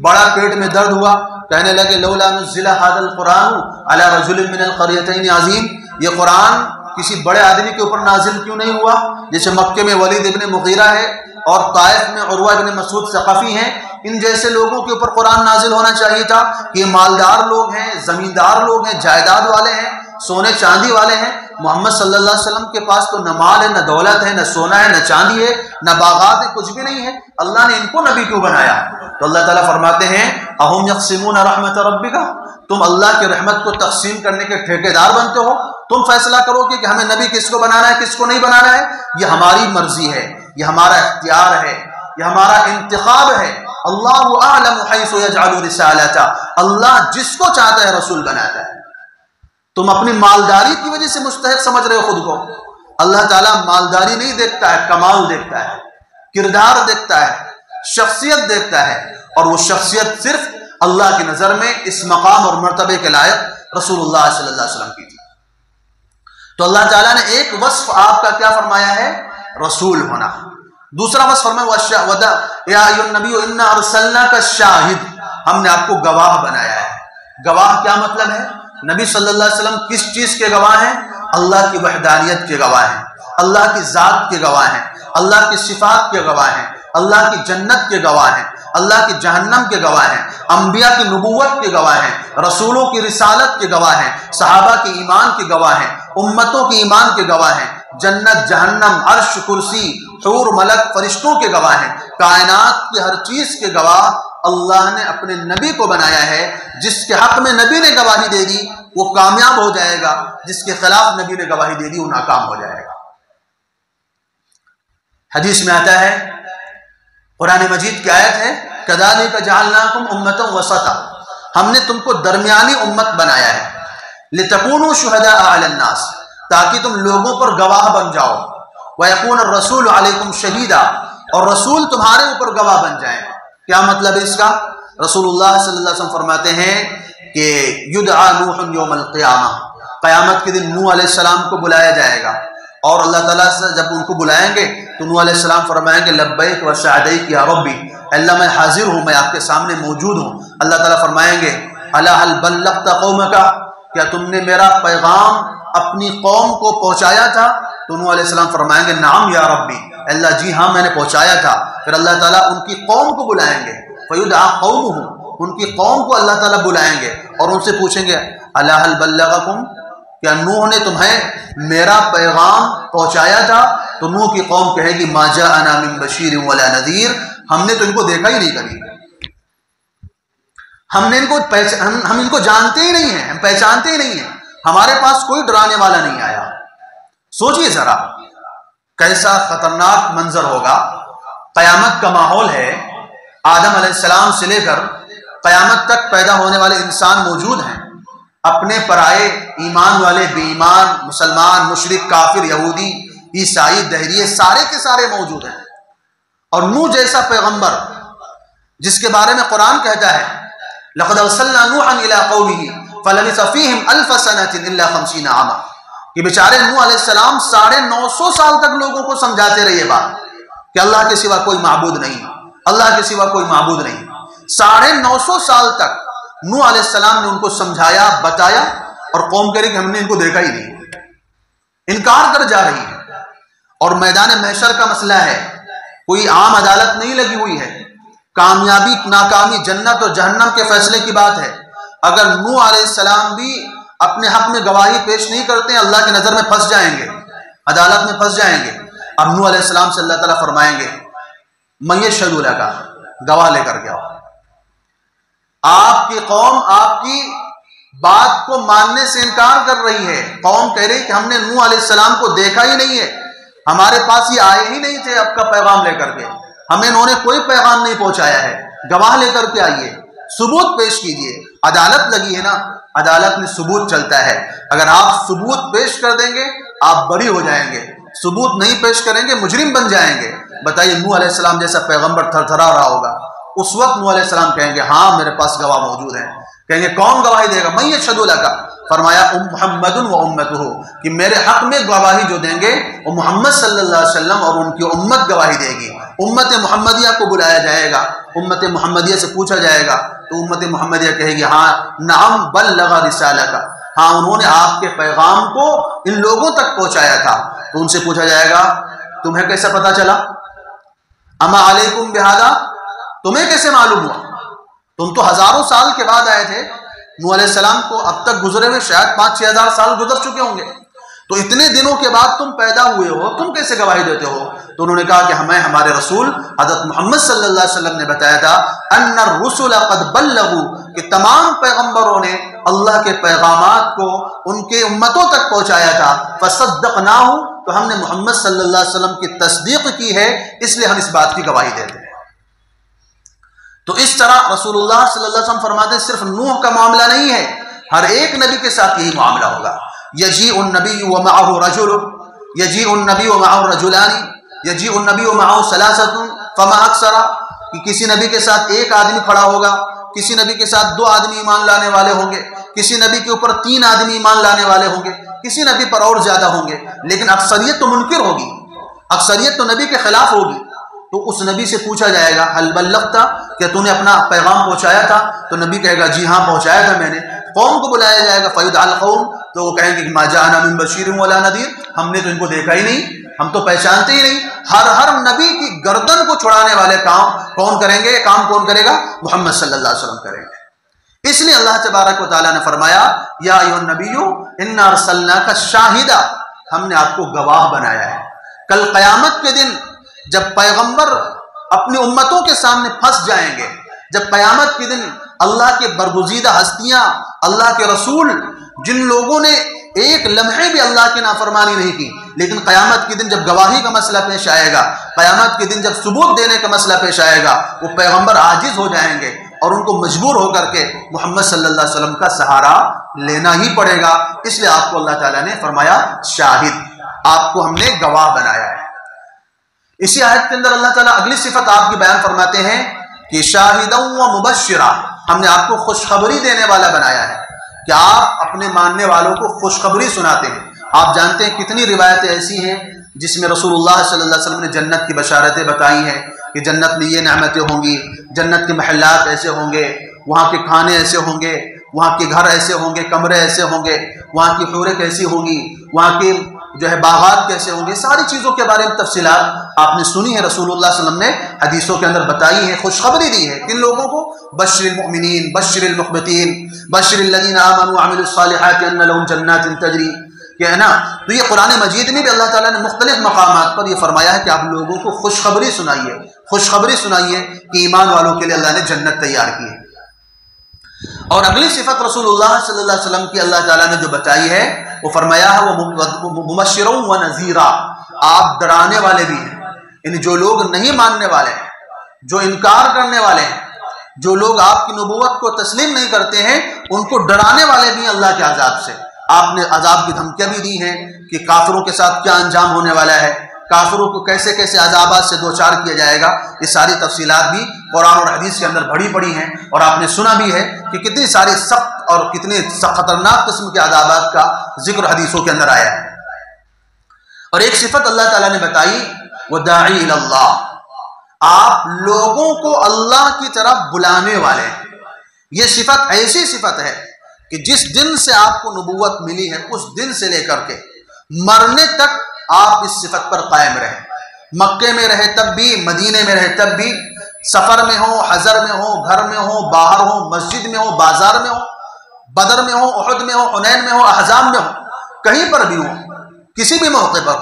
بڑا پیٹ میں درد ہوا، کہنے لگے لولا نزل هذا القرآن على رجل من القريتين عظیم، یہ قرآن کسی بڑے آدمی کے اوپر نازل کیوں نہیں ہوا؟ جیسے مکے میں ولید ابن مغیرہ ہے اور طائف میں عروہ ابن مسعود ثقفی ہیں، ان جیسے لوگوں کے اوپر قرآن نازل ہونا چاہیے تھا کہ یہ مالدار لوگ ہیں، زمیندار لوگ ہیں، جائیداد والے ہیں، سونے چاندی والے ہیں۔ محمد صلی اللہ علیہ وسلم کے پاس تو نہ مال ہے، نہ دولت ہے، نہ سونا ہے، نہ چاندی ہے، نہ باغات ہے، کچھ بھی نہیں ہے، اللہ نے ان کو نبی کیوں بنایا؟ تو اللہ تعالیٰ فرماتے ہیں اہم یقسمون رحمت ربک، تم اللہ کی رحمت کو تقسیم کرنے کے ٹھیکیدار بنتے ہو، تم فیصلہ کرو کہ ہمیں نبی کس کو بنانا ہے کس کو نہیں بنانا ہے؟ یہ ہماری مرضی ہے، یہ ہمارا اختیار ہے، یہ ہمارا انتخاب ہے۔ اللہ اعلم حیث یجعل رسالتہ، اللہ جس کو چاہتا ہے رسول بناتا ہے۔ تم اپنی مالداری کی وجہ سے مستحق سمجھ رہے ہو خود کو، اللہ تعالیٰ مالداری نہیں دیکھتا ہے، کمال دیکھتا ہے، کردار دیکھتا ہے، شخصیت دیکھتا ہے، اور وہ شخصیت صرف اللہ کی نظر میں اس مقام اور مرتبے کے لائق رسول اللہ صلی اللہ علیہ وسلم کی تھی۔ تو اللہ تعالیٰ نے ایک وصف آپ کا کیا فرمایا ہے؟ رسول ہونا۔ دوسرا وصف فرمایا یا ایھا النبی انا ارسلناک شاہد، ہم نے آپ کو گواہ بنایا ہے۔ گواہ کیا مطلب ہے؟ نبی صلی اللہ علیہ وسلم کس چیز کے گواہ ہیں؟ اللہ کی وحدانیت کے گواہ ہیں، اللہ کی ذات کے گواہ ہیں، اللہ کی صفات کے گواہ ہیں، اللہ کی جنت کے گواہ ہیں، اللہ کی جہنم کے گواہ ہیں، انبیاء کی نبوت کے گواہ ہیں، رسولوں کی رسالت کے گواہ ہیں، صحابہ کے ایمان کے گواہ ہیں، امتوں کے ایمان کے گواہ ہیں، جنت جہنم عرش کرسی حور ملک فرشتوں کے گواہ ہیں، کائنات کی ہر چیز کے گواہ اللہ نے اپنے نبی کو بنایا ہے۔ جس کے حق میں نبی نے گواہی دے دی وہ کامیاب ہو جائے گا، جس کے خلاف نبی نے گواہی دے دی وہ ناکام ہو جائے گا۔ حدیث میں آتا ہے، قرآن مجید کی آیت ہے، کذالک جعلناکم امۃ وسطا، ہم نے تم کو درمیانی امت بنایا ہے، لتکونوا شہداء علی الناس، تاکہ تم لوگوں پر گواہ بن جاؤ، ویکون الرسول علیکم شہیدا، اور رسول تمہارے اوپر گواہ بن جائیں۔ کیا مطلب ہے اس کا؟ رسول اللہ صلی اللہ علیہ وسلم فرماتے ہیں کہ یدعا نوح یوم القیامہ، قیامت کے دن نوح علیہ السلام کو بلایا جائے گا، اور اللہ تعالیٰ سے جب ان کو بلائیں گے تو نوح علیہ السلام فرمائیں گے لبیک و سعدیک یا ربی، اللہ میں حاضر ہوں، میں آپ کے سامنے موجود ہوں۔ اللہ تعالیٰ فرمائیں گے الا هل بلغت قومک، کیا تم نے میرا پیغام اپنی قوم کو پہنچایا تھا؟ تو نوح علیہ السلام فرمائیں گے نعم یا ربی، اللہ جی ہاں میں نے پہنچایا تھا۔ پھر اللہ تعالیٰ ان کی قوم کو بلائیں گے، فیدعا قومہ، ان کی قوم کو اللہ تعالیٰ بلائیں گے اور ان سے پوچھیں گے الا هل بلغکم، کیا نوح نے تمہیں میرا پیغام پہنچایا تھا؟ تو نوح کی قوم کہے گی ما جاءنا من بشیر ولا نذیر، ہم نے تو ان کو دیکھا ہی نہیں کبھی، ہم ان کو جانتے ہی نہیں ہیں، ہم پہچانتے ہی نہیں ہیں، ہمارے پاس کوئی ڈرانے والا نہیں آیا۔ سوچئے ذرا کیسا خطرناک منظر ہوگا۔ قیامت کا ماحول ہے، آدم علیہ السلام سے لے کر قیامت تک پیدا ہونے والے انسان موجود ہیں، اپنے پرائے، ایمان والے، بے ایمان، مسلمان، مشرک، کافر، یہودی، عیسائی، دہریے، سارے کے سارے موجود ہیں۔ اور نوح جیسا پیغمبر جس کے بارے میں قرآن کہتا ہے لقد ارسلنا نوحا الى قومه فلبث فيهم 1000 سنة الا 50 عاما، کہ بیچارے نوح علیہ السلام 950 سال تک لوگوں کو سمجھاتے رہے بات کہ اللہ کے سوا کوئی معبود نہیں، اللہ کے سوا کوئی معبود نہیں۔ 950 سال تک نوح علیہ السلام نے ان کو سمجھایا، بتایا، اور قوم کہہ رہی کہ ہم نے ان کو دیکھا ہی نہیں، انکار کر جا رہی ہے۔ اور میدان محشر کا مسئلہ ہے، کوئی عام عدالت نہیں لگی ہوئی ہے، کامیابی ناکامی جنت اور جہنم کے فیصلے کی بات ہے۔ اگر نوح علیہ السلام بھی اپنے حق میں گواہی پیش نہیں کرتے ہیں اللہ کی نظر میں پھنس جائیں گے، عدالت میں پھنس جائیں گے۔ اب نوح علیہ السلام سے اللہ تعالیٰ فرمائیں گے من یشہد لک، گواہ لے کر کے آؤ۔ آپ کی قوم آپ کی بات کو ماننے سے انکار کر رہی ہے، قوم کہہ رہی کہ ہم نے نوح علیہ السلام کو دیکھا ہی نہیں ہے، ہمارے پاس یہ آئے ہی نہیں تھے اب کا پیغام لے کر کے، ہمیں انہوں نے کوئی پیغام نہیں پہنچایا ہے، گواہ لے کر کے آئیے، ثبوت پیش کیجئے۔ عدالت لگی ہے نا، عدالت میں ثبوت چلتا ہے، اگر آپ ثبوت پیش کر دیں گے آپ بری ہو جائیں گے، ثبوت نہیں پیش کریں گے مجرم بن جائیں گے۔ بتائیے نوح علیہ السلام جیسا پیغمبر تھر تھرا رہا ہوگا، اس وقت نوح علیہ السلام کہیں گے ہاں میرے پاس گواہ موجود ہیں۔ کہیں گے کون گواہی دے گا؟ من یشہد لک، فرمایا محمد و امتہ، کہ میرے حق میں گواہی جو دیں گے وہ محمد صلی اللہ علیہ وسلم اور ان کی امت گواہی دے گی۔ امت محمدیہ کو بلایا جائے گا، امت محمدیہ سے پوچھا جائے گا تو امت محمدیہ کہے گی ہاں نعم بلغ رسالک، ہاں انہوں نے آپ کے پیغام کو ان لوگوں تک پہنچایا تھا۔ تو ان سے پوچھا جائے گا تمہیں کیسے پتا چلا؟ اما علیکم بہذا، تمہیں کیسے معلوم ہوا؟ تم تو ہزاروں سال کے بعد آئے تھے، نوح علیہ السلام کو اب تک گزرے ہوئے شاید 5-6 ہزار سال گزر چکے ہوں گے، تو اتنے دنوں کے بعد تم پیدا ہوئے ہو، تم کیسے گواہی دیتے ہو؟ تو انہوں نے کہا کہ ہمیں ہمارے رسول حضرت محمد صلی اللہ علیہ وسلم نے بتایا تھا ان الرسل قد بلغوا، کہ تمام پیغمبروں نے اللہ کے پیغامات کو ان کے امتوں تک پہنچایا تھا، فصدقناہ، تو ہم نے محمد صلی اللہ علیہ وسلم کی تصدیق کی ہے، اس لیے ہم اس بات کی گواہی دیتے ہیں۔ تو اس طرح رسول اللہ صلی اللہ علیہ وسلم فرماتے ہیں صرف نوح کا معاملہ نہیں ہے، ہر ایک نبی کے ساتھ یہی معاملہ ہوگا. یجیء النبی ومعه رجل، یجیء النبی ومعه رجلان، یجیء النبی ومعه ثلاثه فما اکثر، کہ کسی نبی کے ساتھ ایک آدمی کھڑا ہوگا، کسی نبی کے ساتھ 2 آدمی ایمان لانے والے ہوں گے، کسی نبی کے اوپر 3 آدمی ایمان لانے والے ہوں گے، کسی نبی پر اور زیادہ ہوں گے، لیکن اکثریت تو منکر ہوگی، اکثریت تو نبی کے خلاف ہوگی. تو اس نبی سے پوچھا جائے گا حل بلغت، کہ تو نے اپنا پیغام پہنچایا تھا؟ تو نبی کہے گا جی ہاں پہنچایا تھا میں نے. قوم کو بلایا جائے گا فیدعى القوم، تو وہ کہیں گے کہ ما جاءنا من بشیر ولا نذیر، ہم نے تو ان کو دیکھا ہی نہیں، ہم تو پہچانتے ہی نہیں. ہر نبی کی گردن کو چھڑانے والے کام کون کریں گے؟ یہ کام کون کرے گا؟ محمد صلی اللہ علیہ وسلم کریں گے. اس لیے اللہ تبارک و تعالیٰ نے فرمایا یا ایھا النبی انا ارسلناک شاہدا، ہم نے آپ کو گواہ بنایا ہے. کل قیامت کے دن جب پیغمبر اپنی امتوں کے سامنے پھنس جائیں گے، جب قیامت کے دن اللہ کے برگزیدہ ہستیاں، اللہ کے رسول، جن لوگوں نے ایک لمحے بھی اللہ کی نافرمانی نہیں کی، لیکن قیامت کے دن جب گواہی کا مسئلہ پیش آئے گا، قیامت کے دن جب ثبوت دینے کا مسئلہ پیش آئے گا، وہ پیغمبر عاجز ہو جائیں گے اور ان کو مجبور ہو کر کے محمد صلی اللہ علیہ وسلم کا سہارا لینا ہی پڑے گا. اس لیے آپ کو اللہ تعالیٰ نے فرمایا شاہد، آپ کو ہم نے گواہ بنایا ہے. اسی آیت کے اندر اللہ تعالیٰ اگلی صفت آپ کی بیان فرماتے ہیں کہ شاہدا و مبشرا، ہم نے آپ کو خوشخبری دینے والا بنایا ہے کہ آپ اپنے ماننے والوں کو خوشخبری سناتے ہیں. آپ جانتے ہیں کتنی روایتیں ایسی ہیں جس میں رسول اللہ صلی اللہ علیہ وسلم نے جنت کی بشارتیں بتائی ہیں کہ جنت میں یہ نعمتیں ہوں گی، جنت کے محلات ایسے ہوں گے، وہاں کے کھانے ایسے ہوں گے، وہاں کے گھر ایسے ہوں گے، کمرے ایسے ہوں گے، وہاں کی حوریں کیسی ہوں گی، وہاں کے باغات کیسے ہوں گے. ساری چیزوں کے بارے میں تفصیلات آپ نے سنی ہے، رسول اللہ صلی اللہ علیہ وسلم نے حدیثوں کے اندر بتائی ہے، خوشخبری دی ہے. کن لوگوں کو؟ بشر المؤمنین، بشر المخبتین، بشر الذین آمنوا وعملوا الصالحات ان لهم جنات تجری، کہ ہے نا. تو یہ قرآن مجید میں بھی اللہ تعالیٰ نے مختلف مقامات پر یہ فرمایا ہے کہ آپ لوگوں کو خوشخبری سنائیے، خوشخبری سنائیے کہ ایمان والوں کے لیے اللہ نے جنت تیار کی ہے. اور اگلی صفت رسول اللہ صلی اللہ علیہ وسلم کی اللہ تعالیٰ نے جو بتائی ہے وہ فرمایا ہے وہ مبشرا و نذیرا، آپ ڈرانے والے بھی ہیں. یعنی جو لوگ نہیں ماننے والے ہیں، جو انکار کرنے والے ہیں، جو لوگ آپ کی نبوت کو تسلیم نہیں کرتے ہیں، ان کو ڈرانے والے بھی ہیں اللہ کے عذاب سے. آپ نے عذاب کی دھمکیاں بھی دی ہیں کہ کافروں کے ساتھ کیا انجام ہونے والا ہے، کافروں کو کیسے کیسے عذابات سے دوچار کیا جائے گا. یہ ساری تفصیلات بھی قرآن اور حدیث کے اندر بھری پڑی ہیں، اور آپ نے سنا بھی ہے کہ کتنی ساری سخت اور کتنے خطرناک قسم کے عذابات کا ذکر حدیثوں کے اندر آیا ہے. اور ایک صفت اللہ تعالیٰ نے بتائی وَدَاعِي إِلَى اللَّهِ، آپ لوگوں کو اللہ کی طرف بلانے والے ہیں. یہ صفت ایسی صفت ہے کہ جس دن سے آپ کو نبوت ملی ہے اس دن سے لے کر کے مرنے تک آپ اس صفت پر قائم رہے. مکے میں رہے تب بھی، مدینے میں رہے تب بھی، سفر میں ہو، حضر میں ہو، گھر میں ہو، باہر ہو، مسجد میں ہو، بازار میں ہو، بدر میں ہو، احد میں ہو، حنین میں ہو، احزاب میں ہو، کہیں پر بھی ہو، کسی بھی موقع پر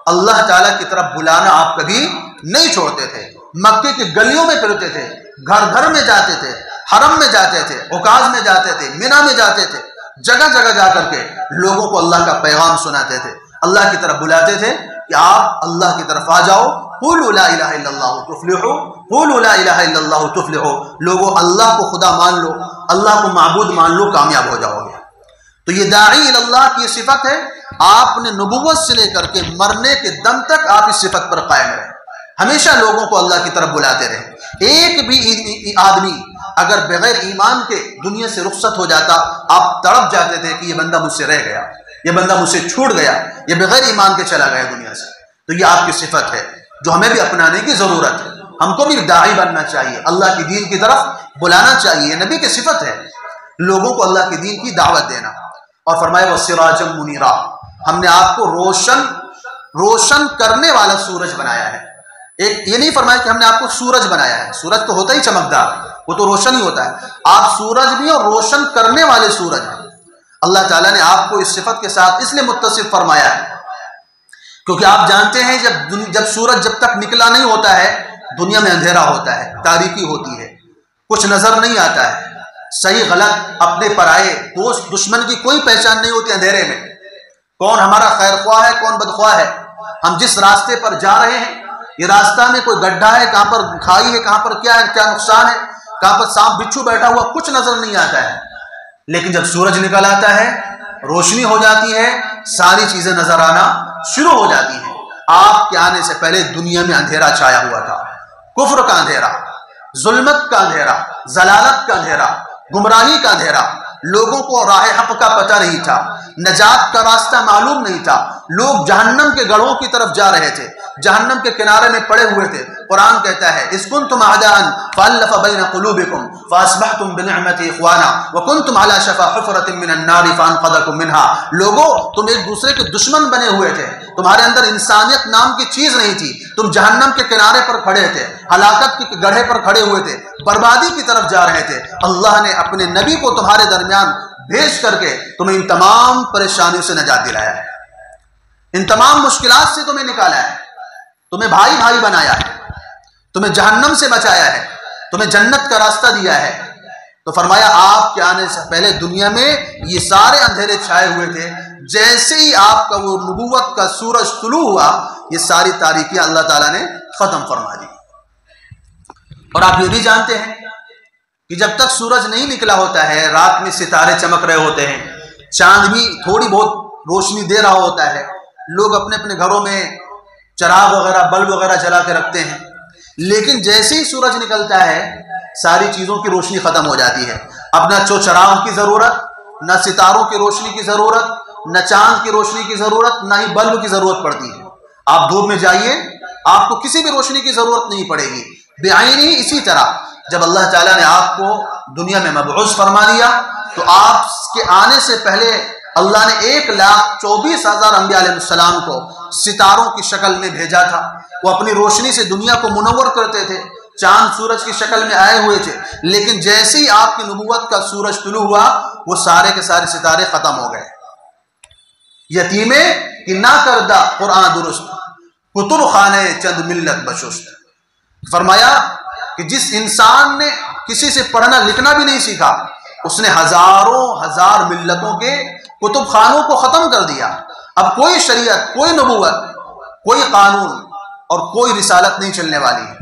اللہ تعالیٰ کی طرف بلانا آپ کبھی نہیں چھوڑتے تھے. مکے کی گلیوں میں پھرتے تھے، گھر گھر میں جاتے تھے، حرم میں جاتے تھے، عکاظ میں جاتے تھے، مینا میں جاتے تھے، جگہ جگہ جا کر کے لوگوں کو اللہ کا پیغام سناتے تھے، اللہ کی طرف بلاتے تھے کہ آپ اللہ کی طرف آ جاؤ. قولوا لا الہ الا اللہ تفلحوا، قولوا لا الہ الا اللہ تفلحوا، لوگوں اللہ کو خدا مان لو، اللہ کو معبود مان لو، کامیاب ہو جاؤ گے. تو یہ داعی الی اللہ کی صفت ہے. آپ نے نبوت سے لے کر کے مرنے کے دم تک آپ اس صفت پر قائم رہے، ہمیشہ لوگوں کو اللہ کی طرف بلاتے رہے. ایک بھی آدمی اگر بغیر ایمان کے دنیا سے رخصت ہو جاتا، آپ تڑپ جاتے تھے کہ یہ بندہ مجھ سے رہ گیا، یہ بندہ مجھ سے چھوٹ گیا، یہ بغیر ایمان کے چلا گیا دنیا سے. تو یہ آپ کی صفت ہے جو ہمیں بھی اپنانے کی ضرورت ہے. ہم کو بھی داعی بننا چاہیے، اللہ کی دین کی طرف بلانا چاہیے. نبی کی صفت ہے لوگوں کو اللہ کی دین کی دعوت دینا. اور فرمایا وَسِرَاجًا مُنِيرًا، ہم نے آپ کو روشن کرنے والا سورج بنایا ہے. ایک یہ نہیں فرمایا کہ ہم نے آپ کو سورج بنایا ہے، سورج تو ہوتا ہی چمکدار، وہ تو روشن ہی ہوتا ہے. آپ سورج بھی اور روشن کرنے والے سورج ہیں. اللہ تعالیٰ نے آپ کو اس صفت کے ساتھ اس لیے متصف فرمایا ہے کیونکہ آپ جانتے ہیں جب سورج جب تک نکلا نہیں ہوتا ہے دنیا میں اندھیرا ہوتا ہے، تاریکی ہوتی ہے، کچھ نظر نہیں آتا ہے، صحیح غلط اپنے پرائے دوست دشمن کی کوئی پہچان نہیں ہوتی اندھیرے میں. کون ہمارا خیر خواہ ہے، کون بدخواہ ہے. ہم جس راستے پر جا رہے ہیں یہ راستہ میں کوئی گڈھا ہے، کہاں پر کھائی ہے، کہاں پر کیا ہے، کیا نقصان ہے، کہاں پر سانپ بچھو بیٹھا ہوا کچھ نظر نہیں آتا ہے، لیکن جب سورج نکل آتا ہے، روشنی ہو جاتی ہے، ساری چیزیں نظر آنا شروع ہو جاتی ہیں۔ آپ کے آنے سے پہلے دنیا میں اندھیرا چھایا ہوا تھا، کفر کا اندھیرا، ظلمت کا اندھیرا، ضلالت کا اندھیرا، گمراہی کا اندھیرا، لوگوں کو راہ حق کا پتہ نہیں تھا، نجات کا راستہ معلوم نہیں تھا، لوگ جہنم کے گڑھوں کی طرف جا رہے تھے، جہنم کے کنارے میں پڑے ہوئے تھے۔ قرآن کہتا ہے اذ کنتم اعداء فالف بین قلوبکم فاصبحتم بنعمتی اخوانا وکنتم علی شفا حفرۃ من النار فانقذکم منها، لوگوں تم ایک دوسرے کے دشمن بنے ہوئے تھے، تمہارے اندر انسانیت نام کی چیز نہیں تھی، تم جہنم کے کنارے پر کھڑے تھے، ہلاکت کے گڑھے پر کھڑے ہوئے تھے، بربادی کی طرف جا رہے تھے۔ اللہ نے اپنے نبی کو تمہارے درمیان بھیج کر کے تمہیں ان تمام پریشانیوں سے نجات دلایا ہے، ان تمام مشکلات سے تمہیں نکالا ہے، تمہیں بھائی بھائی بنایا ہے، تمہیں جہنم سے بچایا ہے، تمہیں جنت کا راستہ دیا ہے۔ تو فرمایا آپ کے آنے سے پہلے دنیا میں یہ سارے اندھیرے چھائے ہوئے تھے، جیسے ہی آپ کا وہ نبوت کا سورج طلوع ہوا، یہ ساری تاریکیاں اللہ تعالیٰ نے ختم فرما دی۔ اور آپ یہ بھی جانتے ہیں کہ جب تک سورج نہیں نکلا ہوتا ہے، رات میں ستارے چمک رہے ہوتے ہیں، چاند بھی تھوڑی بہت روشنی دے رہا ہوتا ہے، لوگ اپنے اپنے گھروں میں چراغ وغیرہ بلب وغیرہ جلا کے رکھتے ہیں، لیکن جیسے ہی سورج نکلتا ہے ساری چیزوں کی روشنی ختم ہو جاتی ہے۔ اب نہ چراغ کی ضرورت، نہ ستاروں کی روشنی کی ضرورت، نہ چاند کی روشنی کی ضرورت، نہ ہی بلب کی ضرورت پڑتی ہے۔ آپ دھوپ میں جائیے، آپ کو کسی بھی روشنی کی ضرورت نہیں پڑے گی۔ بعینی اسی طرح جب اللہ تعالیٰ نے آپ کو دنیا میں مبعوث فرما دیا تو آپ کے آنے سے پہلے اللہ نے 1,24,000 انبیاء علیہ السلام کو ستاروں کی شکل میں بھیجا تھا۔ وہ اپنی روشنی سے دنیا کو منور کرتے تھے، چاند سورج کی شکل میں آئے ہوئے تھے، لیکن جیسے ہی آپ کی نبوت کا سورج طلوع ہوا وہ سارے کے سارے ستارے ختم ہو گئے۔ یتیمے کہ نہ کردہ قرآن درست، کتر خانے چند ملت بشست۔ فرمایا کہ جس انسان نے کسی سے پڑھنا لکھنا بھی نہیں سیکھا، اس نے ہزاروں ہزار ملتوں کے کتب خانوں کو ختم کر دیا۔ اب کوئی شریعت، کوئی نبوت، کوئی قانون اور کوئی رسالت نہیں چلنے والی ہے۔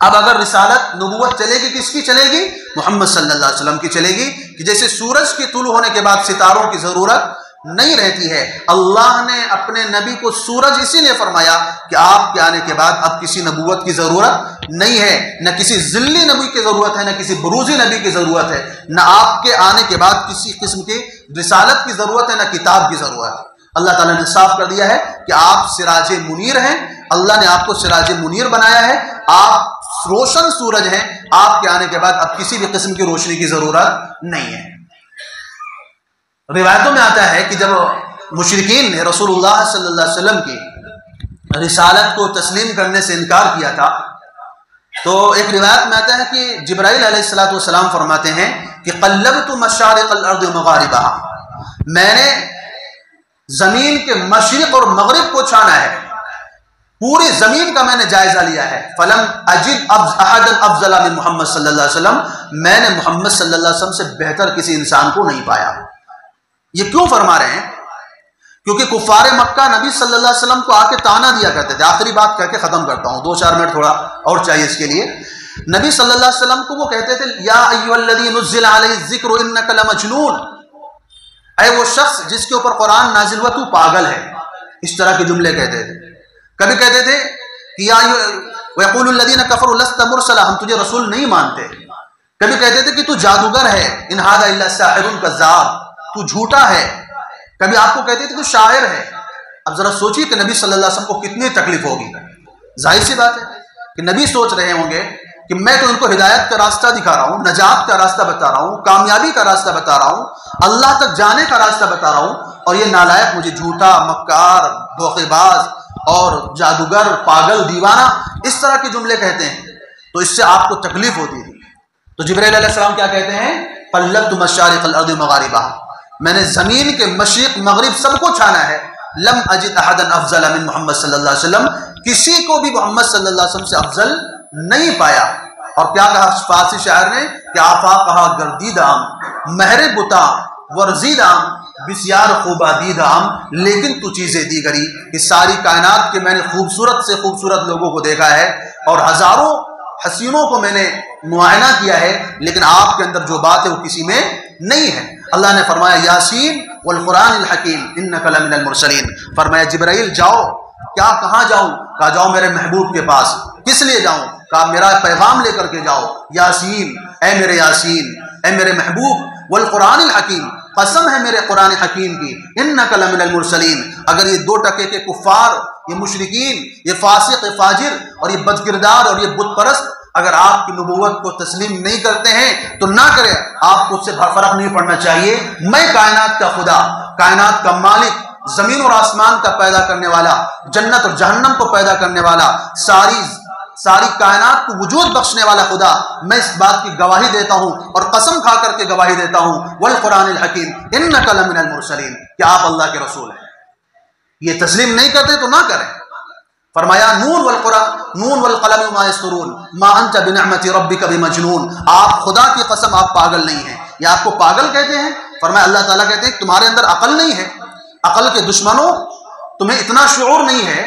اب اگر رسالت نبوت چلے گی کس کی چلے گی؟ محمد صلی اللہ علیہ وسلم کی چلے گی، کہ جیسے سورج کے طلوع ہونے کے بعد ستاروں کی ضرورت نہیں رہتی ہے، اللہ نے اپنے نبی کو سورج اسی لیے فرمایا کہ آپ کے آنے کے بعد اب کسی نبوت کی ضرورت نہیں ہے، نہ کسی ذلی نبی کی ضرورت ہے، نہ کسی بروزی نبی کی ضرورت ہے، نہ آپ کے آنے کے بعد کسی قسم کی رسالت کی ضرورت ہے، نہ کتاب کی ضرورت ہے۔ اللہ تعالیٰ نے صاف کر دیا ہے کہ آپ سراج منیر ہیں، اللہ نے آپ کو سراج منیر بنایا ہے، آپ روشن سورج ہیں، آپ کے آنے کے بعد اب کسی بھی قسم کی روشنی کی ضرورت نہیں ہے۔ روایتوں میں آتا ہے کہ جب مشرکین نے رسول اللہ صلی اللہ علیہ وسلم کی رسالت کو تسلیم کرنے سے انکار کیا تھا، تو ایک روایت میں آتا ہے کہ جبرائیل علیہ السلام فرماتے ہیں کہ قلبت مشارق الارض مغاربها، میں نے زمین کے مشرق اور مغرب کو چھانا ہے، پوری زمین کا میں نے جائزہ لیا ہے، فلم اجد احدا افضل من محمد صلی اللہ علیہ وسلم، میں نے محمد صلی اللہ علیہ وسلم سے بہتر کسی انسان کو نہیں پایا۔ یہ کیوں فرما رہے ہیں؟ کیونکہ کفار مکہ نبی صلی اللہ علیہ وسلم کو آ کے تانا دیا کرتے تھے۔ آخری بات کہہ کے ختم کرتا ہوں، 2-4 منٹ تھوڑا اور چاہیے اس کے لیے۔ نبی صلی اللہ علیہ وسلم کو وہ کہتے تھے یا ایھا الذی نزل علیہ الذکر انک لمجنون، اے وہ شخص جس کے اوپر قرآن نازل ہوا تو پاگل ہے، اس طرح کے جملے کہتے تھے۔ کبھی کہتے تھے کہ یا ویقول الذین کفروا لست مرسلا، ہم تجھے رسول نہیں مانتے۔ کبھی کہتے تھے کہ تو جادوگر ہے، ان ھذا الا ساحر کذاب، تو جھوٹا ہے۔ کبھی آپ کو کہتے تھے کہ شاعر ہے۔ اب ذرا سوچیے کہ نبی صلی اللہ علیہ وسلم کو کتنی تکلیف ہوگی۔ ظاہر سی بات ہے کہ نبی سوچ رہے ہوں گے کہ میں تو ان کو ہدایت کا راستہ دکھا رہا ہوں، نجات کا راستہ بتا رہا ہوں، کامیابی کا راستہ بتا رہا ہوں، اللہ تک جانے کا راستہ بتا رہا ہوں، اور یہ نالائق مجھے جھوٹا، مکار، دھوخے باز اور جادوگر، پاگل، دیوانہ، اس طرح کے جملے کہتے ہیں، تو اس سے آپ کو تکلیف ہوتی تھی۔ تو جبرائیل علیہ السلام کیا کہتے ہیں؟ قلبت مشارق الارض مغاربها، میں نے زمین کے مشرق مغرب سب کو چھانا ہے، لم اجد احدا افضل من محمد صلی اللہ علیہ وسلم، کسی کو بھی محمد صلی اللہ علیہ وسلم سے افضل نہیں پایا۔ اور کیا کہا فارسی شاعر نے کہ آفا کہا گردیدام، مہر بتا ورزیدام، بسیار خوبا دیدام، لیکن تو چیزیں دیگری، کہ ساری کائنات کے میں نے خوبصورت سے خوبصورت لوگوں کو دیکھا ہے، اور ہزاروں حسینوں کو میں نے معائنہ کیا ہے، لیکن آپ کے اندر جو بات ہے وہ کسی میں نہیں ہے۔ اللہ نے فرمایا یاسین والقرآن الحکیم انک لمن المرسلین، فرمایا جبرائیل جاؤ۔ کیا کہاں جاؤں؟ کہا جاؤ میرے محبوب کے پاس۔ کس لیے جاؤں؟ کہا میرا پیغام لے کر کے جاؤ۔ یاسین، اے میرے یاسین، اے میرے محبوب، والقرآن الحکیم، قسم ہے میرے قرآن حکیم کی، انک لمن المرسلین۔ اگر یہ دو ٹکے کے کفار، یہ مشرکین، یہ فاسق فاجر اور یہ بد کردار اور یہ بت پرست اگر آپ کی نبوت کو تسلیم نہیں کرتے ہیں تو نہ کریں، آپ کو اس سے فرق نہیں پڑنا چاہیے۔ میں کائنات کا خدا، کائنات کا مالک، زمین اور آسمان کا پیدا کرنے والا، جنت اور جہنم کو پیدا کرنے والا، ساری کائنات کو وجود بخشنے والا خدا، میں اس بات کی گواہی دیتا ہوں اور قسم کھا کر کے گواہی دیتا ہوں والقرآن الحکیم انک لمن المرسلین، کہ آپ اللہ کے رسول ہیں۔ یہ تسلیم نہیں کرتے تو نہ کریں۔ فرمایا نون والقلم وما یسطرون ما انت بنعمت ربک بمجنون، آپ خدا کی قسم آپ پاگل نہیں ہیں۔ یہ آپ کو پاگل کہتے ہیں؟ فرمایا اللہ تعالیٰ کہتے ہیں کہ تمہارے اندر عقل نہیں ہے، عقل کے دشمنوں، تمہیں اتنا شعور نہیں ہے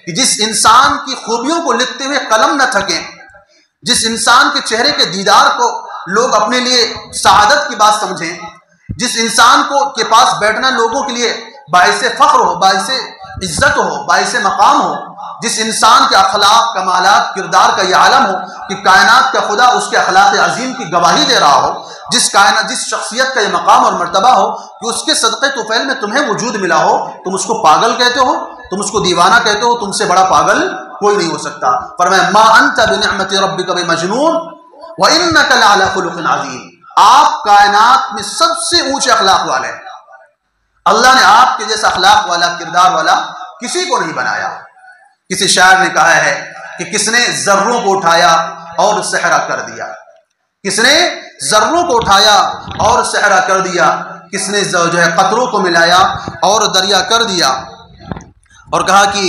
کہ جس انسان کی خوبیوں کو لکھتے ہوئے قلم نہ تھکیں، جس انسان کے چہرے کے دیدار کو لوگ اپنے لیے سعادت کی بات سمجھیں، جس انسان کے پاس بیٹھنا لوگوں کے لیے باعث فخر ہو، باعث عزت ہو، باعث مقام ہو، جس انسان کے اخلاق، کمالات، کردار کا یہ عالم ہو کہ کائنات کا خدا اس کے اخلاق عظیم کی گواہی دے رہا ہو، جس شخصیت کا یہ مقام اور مرتبہ ہو کہ اس کے صدقے طفیل میں تمہیں وجود ملا ہو، تم اس کو پاگل کہتے ہو، تم اس کو دیوانہ کہتے ہو، تم سے بڑا پاگل کوئی نہیں ہو سکتا۔ فرمایا ما انت بنعمت ربک بمجنون وانک لعلی خلق عظیم، آپ کائنات میں سب سے اونچے اخلاق والے ہیں۔ اللہ نے آپ کے جیسا اخلاق والا، کردار والا کسی کو نہیں بنایا۔ کسی شاعر نے کہا ہے کہ کس نے ذروں کو اٹھایا اور صحرا کر دیا، کس نے ذروں کو اٹھایا اور صحرا کر دیا، کس نے جو ہے قطروں کو ملایا اور دریا کر دیا، اور کہا کہ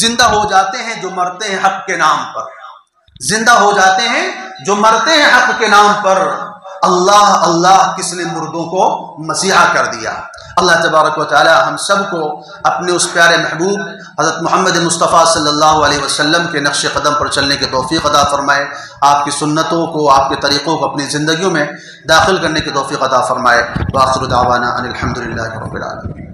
زندہ ہو جاتے ہیں جو مرتے ہیں حق کے نام پر، زندہ ہو جاتے ہیں جو مرتے ہیں حق کے نام پر، اللہ اللہ کس نے مردوں کو مسیحا کر دیا۔ اللہ تبارک و تعالی ہم سب کو اپنے اس پیارے محبوب حضرت محمد مصطفیٰ صلی اللہ علیہ وسلم کے نقش قدم پر چلنے کی توفیق عطا فرمائے، آپ کی سنتوں کو، آپ کے طریقوں کو اپنی زندگیوں میں داخل کرنے کی توفیق عطا فرمائے۔ وآخر دعوانا ان الحمدللہ رب العالمین۔